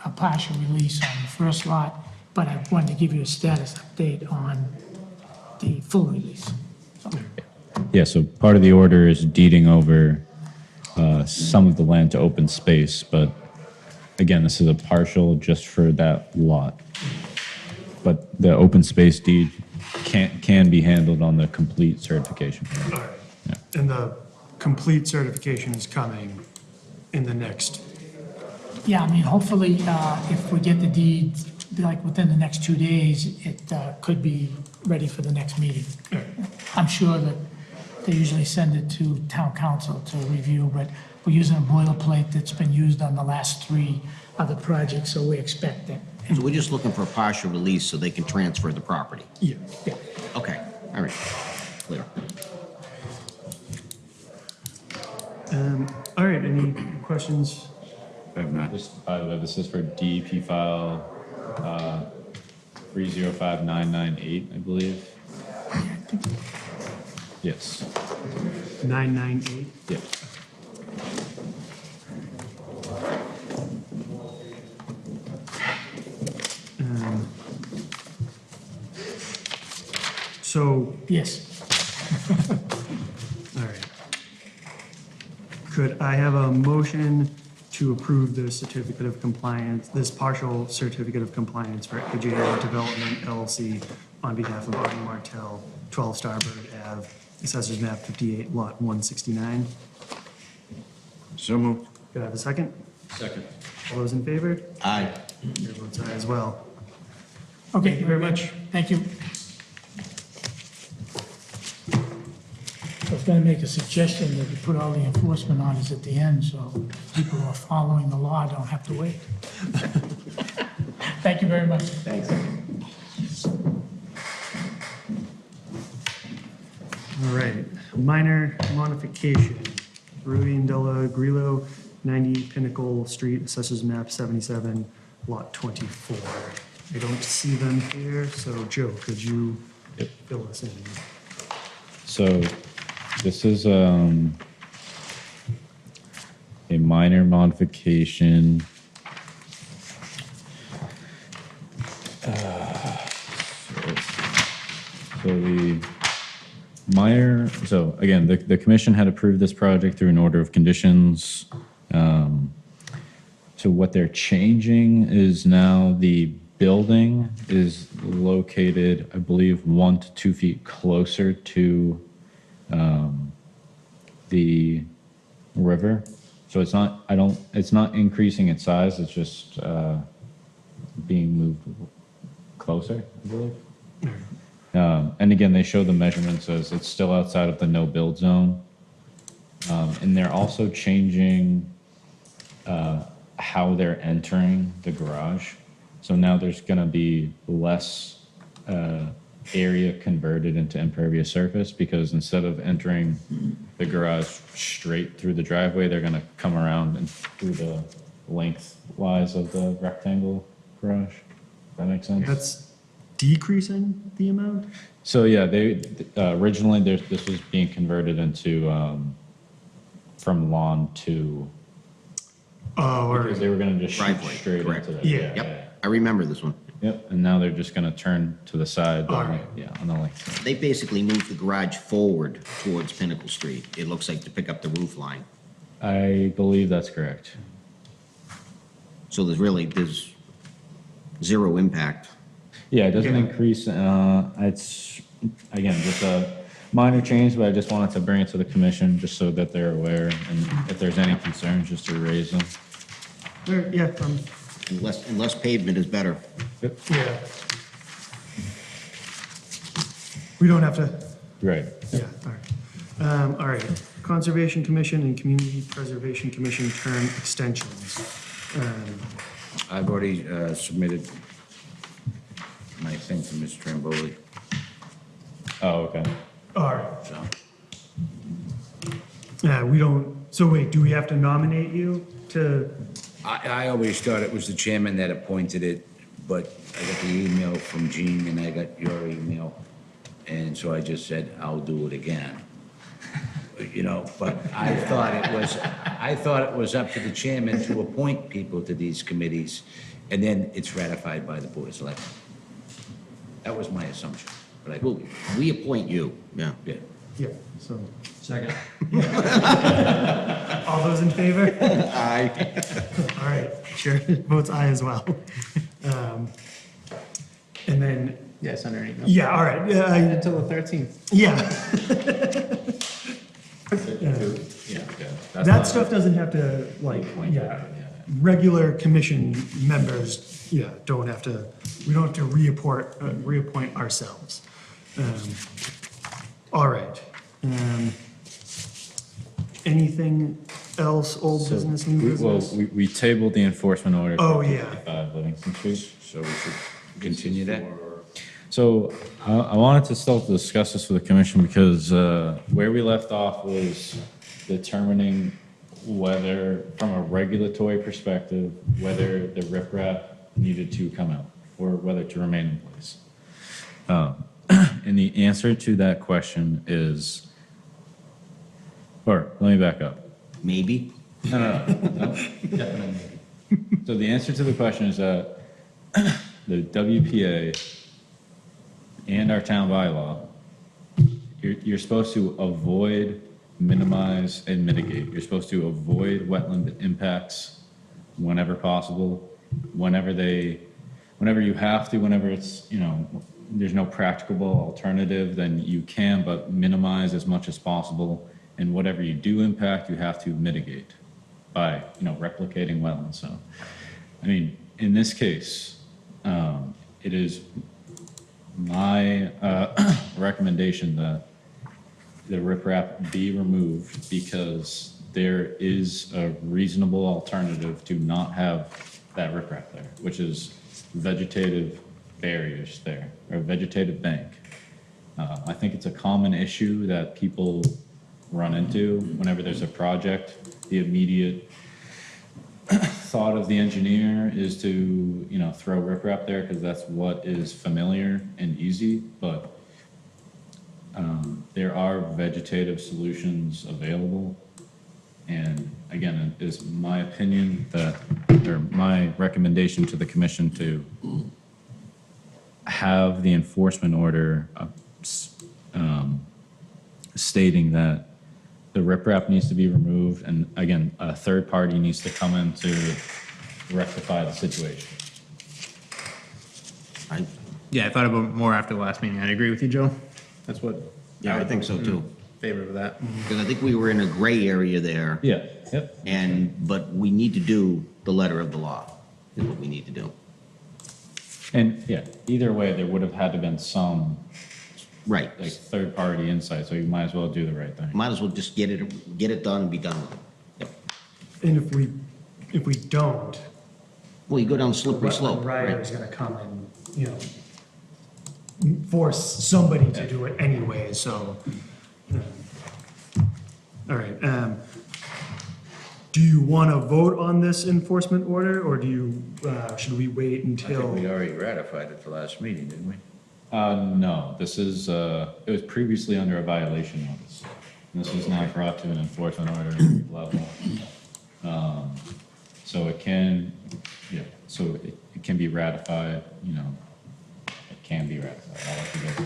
a partial release on the first lot, but I wanted to give you a status update on the full release. So, Yeah, so part of the order is deeding over some of the land to open space, but again, this is a partial just for that lot. But the open space deed can be handled on the complete certification. All right. And the complete certification is coming in the next. yeah, I mean, hopefully, if we get the deed, like within the next 2 days, it could be ready for the next meeting. I'm sure that they usually send it to town council to review, but we're using a boilerplate that's been used on the last 3 other projects, so we expect that. So we're just looking for a partial release so they can transfer the property? Yeah. Okay, all right, clear. All right, any questions? I have not. Just, by the way, this is for DEP file 305998, I believe. Yes. 998? Yeah. So. Yes. All right. Could I have a motion to approve the certificate of compliance, this partial certificate of compliance for AJL Development LLC on behalf of Artie Martell, 12 Starboard Ave, Assessors Map 58, Lot 169? So moved. Could I have a second? Second. All those in favor? Aye. Chair votes aye as well. Okay. Thank you very much. Thank you. I was gonna make a suggestion that you put all the enforcement orders at the end, so people who are following the law don't have to wait. Thank you very much. Thanks. All right, minor modification. Ruin Della Grillo, 90 Pinnacle Street, Assessors Map 77, Lot 24. I don't see them here, so Joe, could you fill us in? So this is a minor modification. So again, the commission had approved this project through an order of conditions. So what they're changing is now the building is located, I believe, 1 to 2 feet closer to the river. So it's not increasing its size, it's just being moved closer, I believe. And again, they show the measurements as it's still outside of the no build zone. And they're also changing how they're entering the garage. So now there's gonna be less area converted into impervious surface, because instead of entering the garage straight through the driveway, they're gonna come around and through the lengthwise of the rectangle garage. That makes sense? That's decreasing the amount? So yeah, they originally this was being converted into from lawn to. Oh, or because they were going to just shoot Driveway, straight correct. into that. Yeah. Yep, I remember this one. Yep. And now they're just going to turn to the side. All right. Yeah, on the length. They basically moved the garage forward towards Pinnacle Street, it looks like, to pick up the roof line. I believe that's correct. So there's zero impact. Yeah, it doesn't increase. It's again just a minor change, but I just wanted to bring it to the commission just so that they're aware, and if there's any concerns, just to raise them. Yeah, And less pavement is better. yeah. We don't have to, Right. yeah, all right. All right, Conservation Commission and Community Preservation Commission term extensions. I've already submitted my thing to Mr. Tramboli, Oh, okay. All right, so. we don't, so wait, do we have to nominate you to, I always thought it was the chairman that appointed it, but I got the email from Gene and I got your email. And so I just said, I'll do it again. You know, but I thought it was up to the chairman to appoint people to these committees, and then it's ratified by the board of selectmen. That was my assumption, but Well, we appoint you, yeah. yeah. yeah, so, Second. all those in favor? Aye. All right, chair votes aye as well. And then, Yes, underneath. yeah, all right, Until the 13th. yeah. Yeah. Okay. That stuff doesn't have to, like, yeah, regular commission members, yeah, don't have to, we don't have to reappoint ourselves. All right. Anything else, old business, new business? Well, we tabled the enforcement order. Oh, for yeah. 55 Livingston Street. So we should continue that? So I wanted to still discuss this with the commission because where we left off was determining whether, from a regulatory perspective, whether the riprap needed to come out or whether to remain in place. And the answer to that question is, or let me back up. Maybe? No. Definitely. So the answer to the question is that the WPA and our town bylaw, you're supposed to avoid, minimize, and mitigate. You're supposed to avoid wetland impacts whenever possible, whenever you have to, whenever it's, there's no practicable alternative, then you can, but minimize as much as possible. And whatever you do impact, you have to mitigate. by, replicating wetlands. So, I mean, in this case, it is my recommendation that the riprap be removed because there is a reasonable alternative to not have that riprap there, which is vegetative barriers there, or vegetative bank. I think it's a common issue that people run into whenever there's a project. The immediate thought of the engineer is to, throw riprap there because that's what is familiar and easy, but there are vegetative solutions available. And again, it is my opinion that, or my recommendation to the commission to have the enforcement order stating that the riprap needs to be removed, and again, a third party needs to come in to rectify the situation. Yeah, I thought about more after the last meeting. I agree with you, Joe. That's what. Yeah, I think so too. Favor of that. Because I think we were in a gray area there. Yeah, yep. But we need to do the letter of the law, is what we need to do. And yeah, either way, there would have had to been some Right. like third party insight, so you might as well do the right thing. Might as well just get it done and be done with it. Yep. And if we don't, Well, you go down a slippery slope. the rider's gonna come and, force somebody to do it anyway, so. All right, do you want to vote on this enforcement order, or do you, should we wait I think until? we already ratified it the last meeting, didn't we? No, this is, it was previously under a violation notice. And this is now brought to an enforcement order level. So it can, so it can be ratified, it can be ratified. I'll let you guys.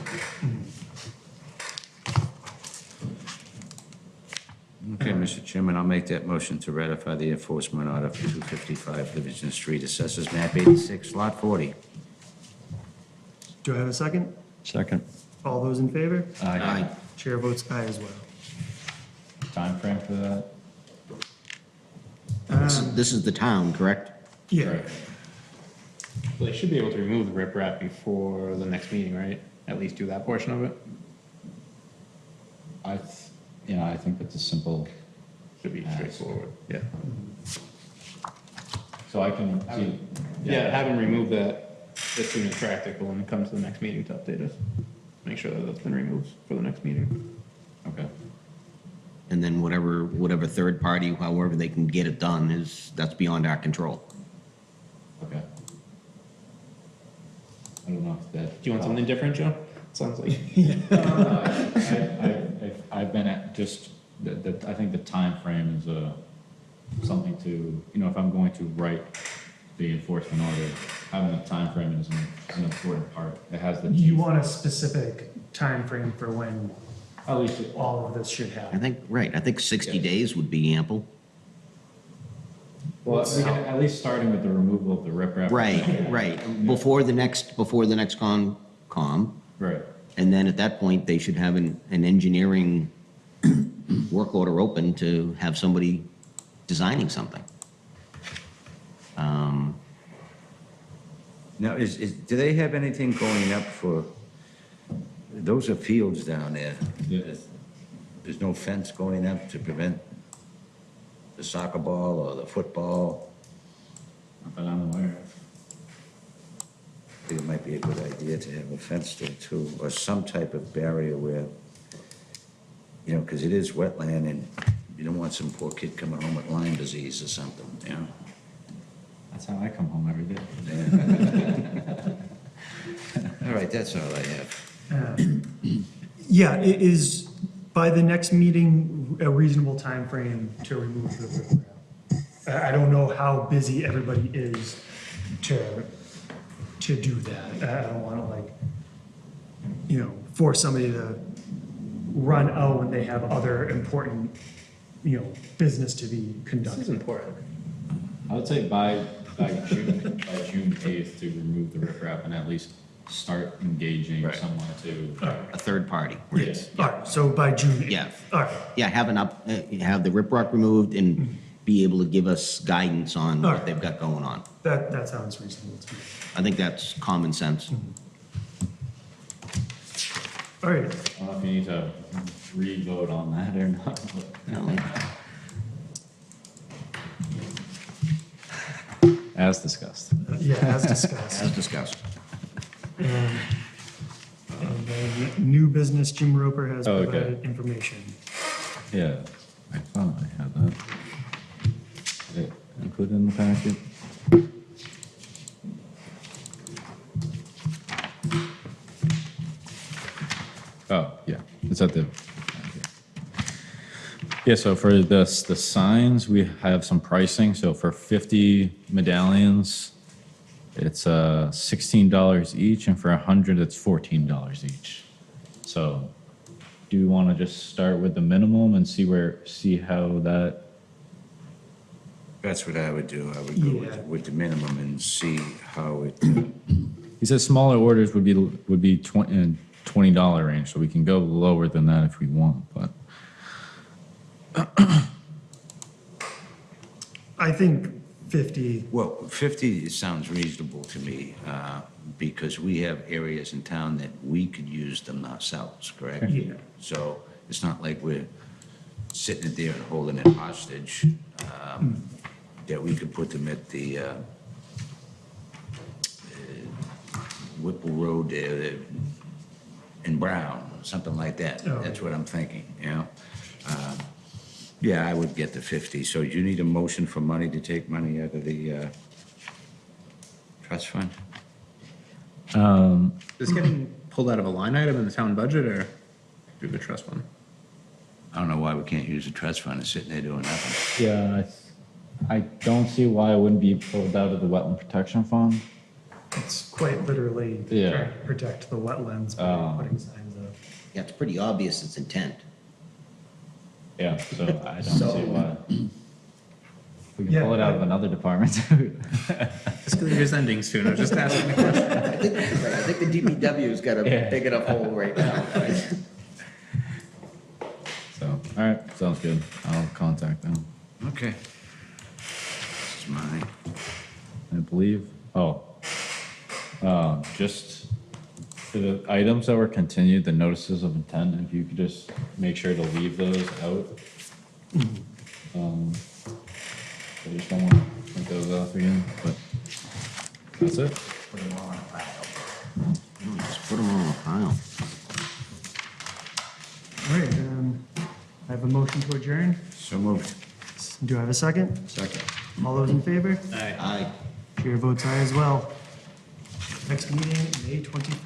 Okay, Mr. Chairman, I'll make that motion to ratify the enforcement order for 255 Livingston Street, Assessors Map 86, Lot 40. Do I have a second? Second. All those in favor? Aye. Chair votes aye as well. Time frame for that? This is the town, correct? Yeah, Well, they should be able to remove the riprap before the next meeting, right? At least do that portion of it. I think that's a simple. Should be straightforward. Yeah. So I can see. Yeah, have them remove that as soon as practical and come to the next meeting to update us. Make sure that that's been removed for the next meeting. Okay. And then whatever third party, however they can get it done, that's beyond our control. Okay. I don't know if that. Do you want something different, Joe? Sounds like. I've been at just, I think the time frame is something to, if I'm going to write the enforcement order, having a time frame is an important part. It has the. you want a specific time frame for when At least all of this should I happen. think 60 days would be ample. Well, at least starting with the removal of the riprap. Right. Before the next COM. Right. And then at that point, they should have an engineering work order open to have somebody designing something. Now, do they have anything going up for, those are fields down there. Yeah. There's no fence going up to prevent the soccer ball or the football? Not that I'm aware of. I think it might be a good idea to have a fence there too, or some type of barrier where, because it is wetland and you don't want some poor kid coming home with Lyme disease or something, That's how I come home every day. All right, that's all I have. Yeah, it is by the next meeting a reasonable time frame to remove the riprap. I don't know how busy everybody is to do that. I don't want to force somebody to run out when they have other important, business to be conducted. This is important. I would say by June 8th to remove the riprap and at least start engaging someone to. A third party. Yes. All right, so by June 8th. Yeah. All right. Yeah, have the riprap removed and be able to give us guidance on All what right. they've got going on. That sounds reasonable to me. I think that's common sense. All right. I don't know if you need to re-vote on that or not. No. As discussed. Yeah, as discussed. As discussed. And then new business, Jim Roper has Oh, okay. provided information. Yeah, I thought I had that. Is it included in the packet? Oh, yeah, it's at the. Yeah, so for the signs, we have some pricing. So for 50 medallions, it's $16 each, and for 100, it's $14 each. So do you want to just start with the minimum and see how that? That's what I would do. I would go Yeah. with the minimum and see how it, He says smaller orders would be $20 range, so we can go lower than that if we want, but. I think 50, well, 50 sounds reasonable to me, because we have areas in town that we could use them ourselves, correct? Yeah. So it's not like we're sitting there and holding it hostage, that we could put them at the Whipple Road there in Brown, something like that. Oh. That's what I'm thinking, you know? Yeah, I would get the 50. So you need a motion for money to take money out of the trust fund? Is this getting pulled out of a line item in the town budget or through the trust fund? I don't know why we can't use the trust fund. It's sitting there doing nothing. Yeah, I don't see why it wouldn't be pulled out of the wetland protection fund. it's quite literally Yeah. trying to protect the wetlands by putting signs up. Yeah, it's pretty obvious its intent. Yeah, so I don't see why. We can Yeah, pull it out of another department. Fiscal year's ending soon, I was just asking the question. I think the DPW's got a Yeah. big enough hole right now. So, all right, sounds good. I'll contact them. Okay. This is mine. I believe, just for the items that were continued, the notices of intent, if you could just make sure to leave those out. I just don't want to print those off again, but that's it. Put them all in a pile. Just put them all in a pile. All right, I have a motion to adjourn. So moved. Do I have a second? Second. All those in favor? Aye. Chair votes aye as well. Next meeting, May 25th.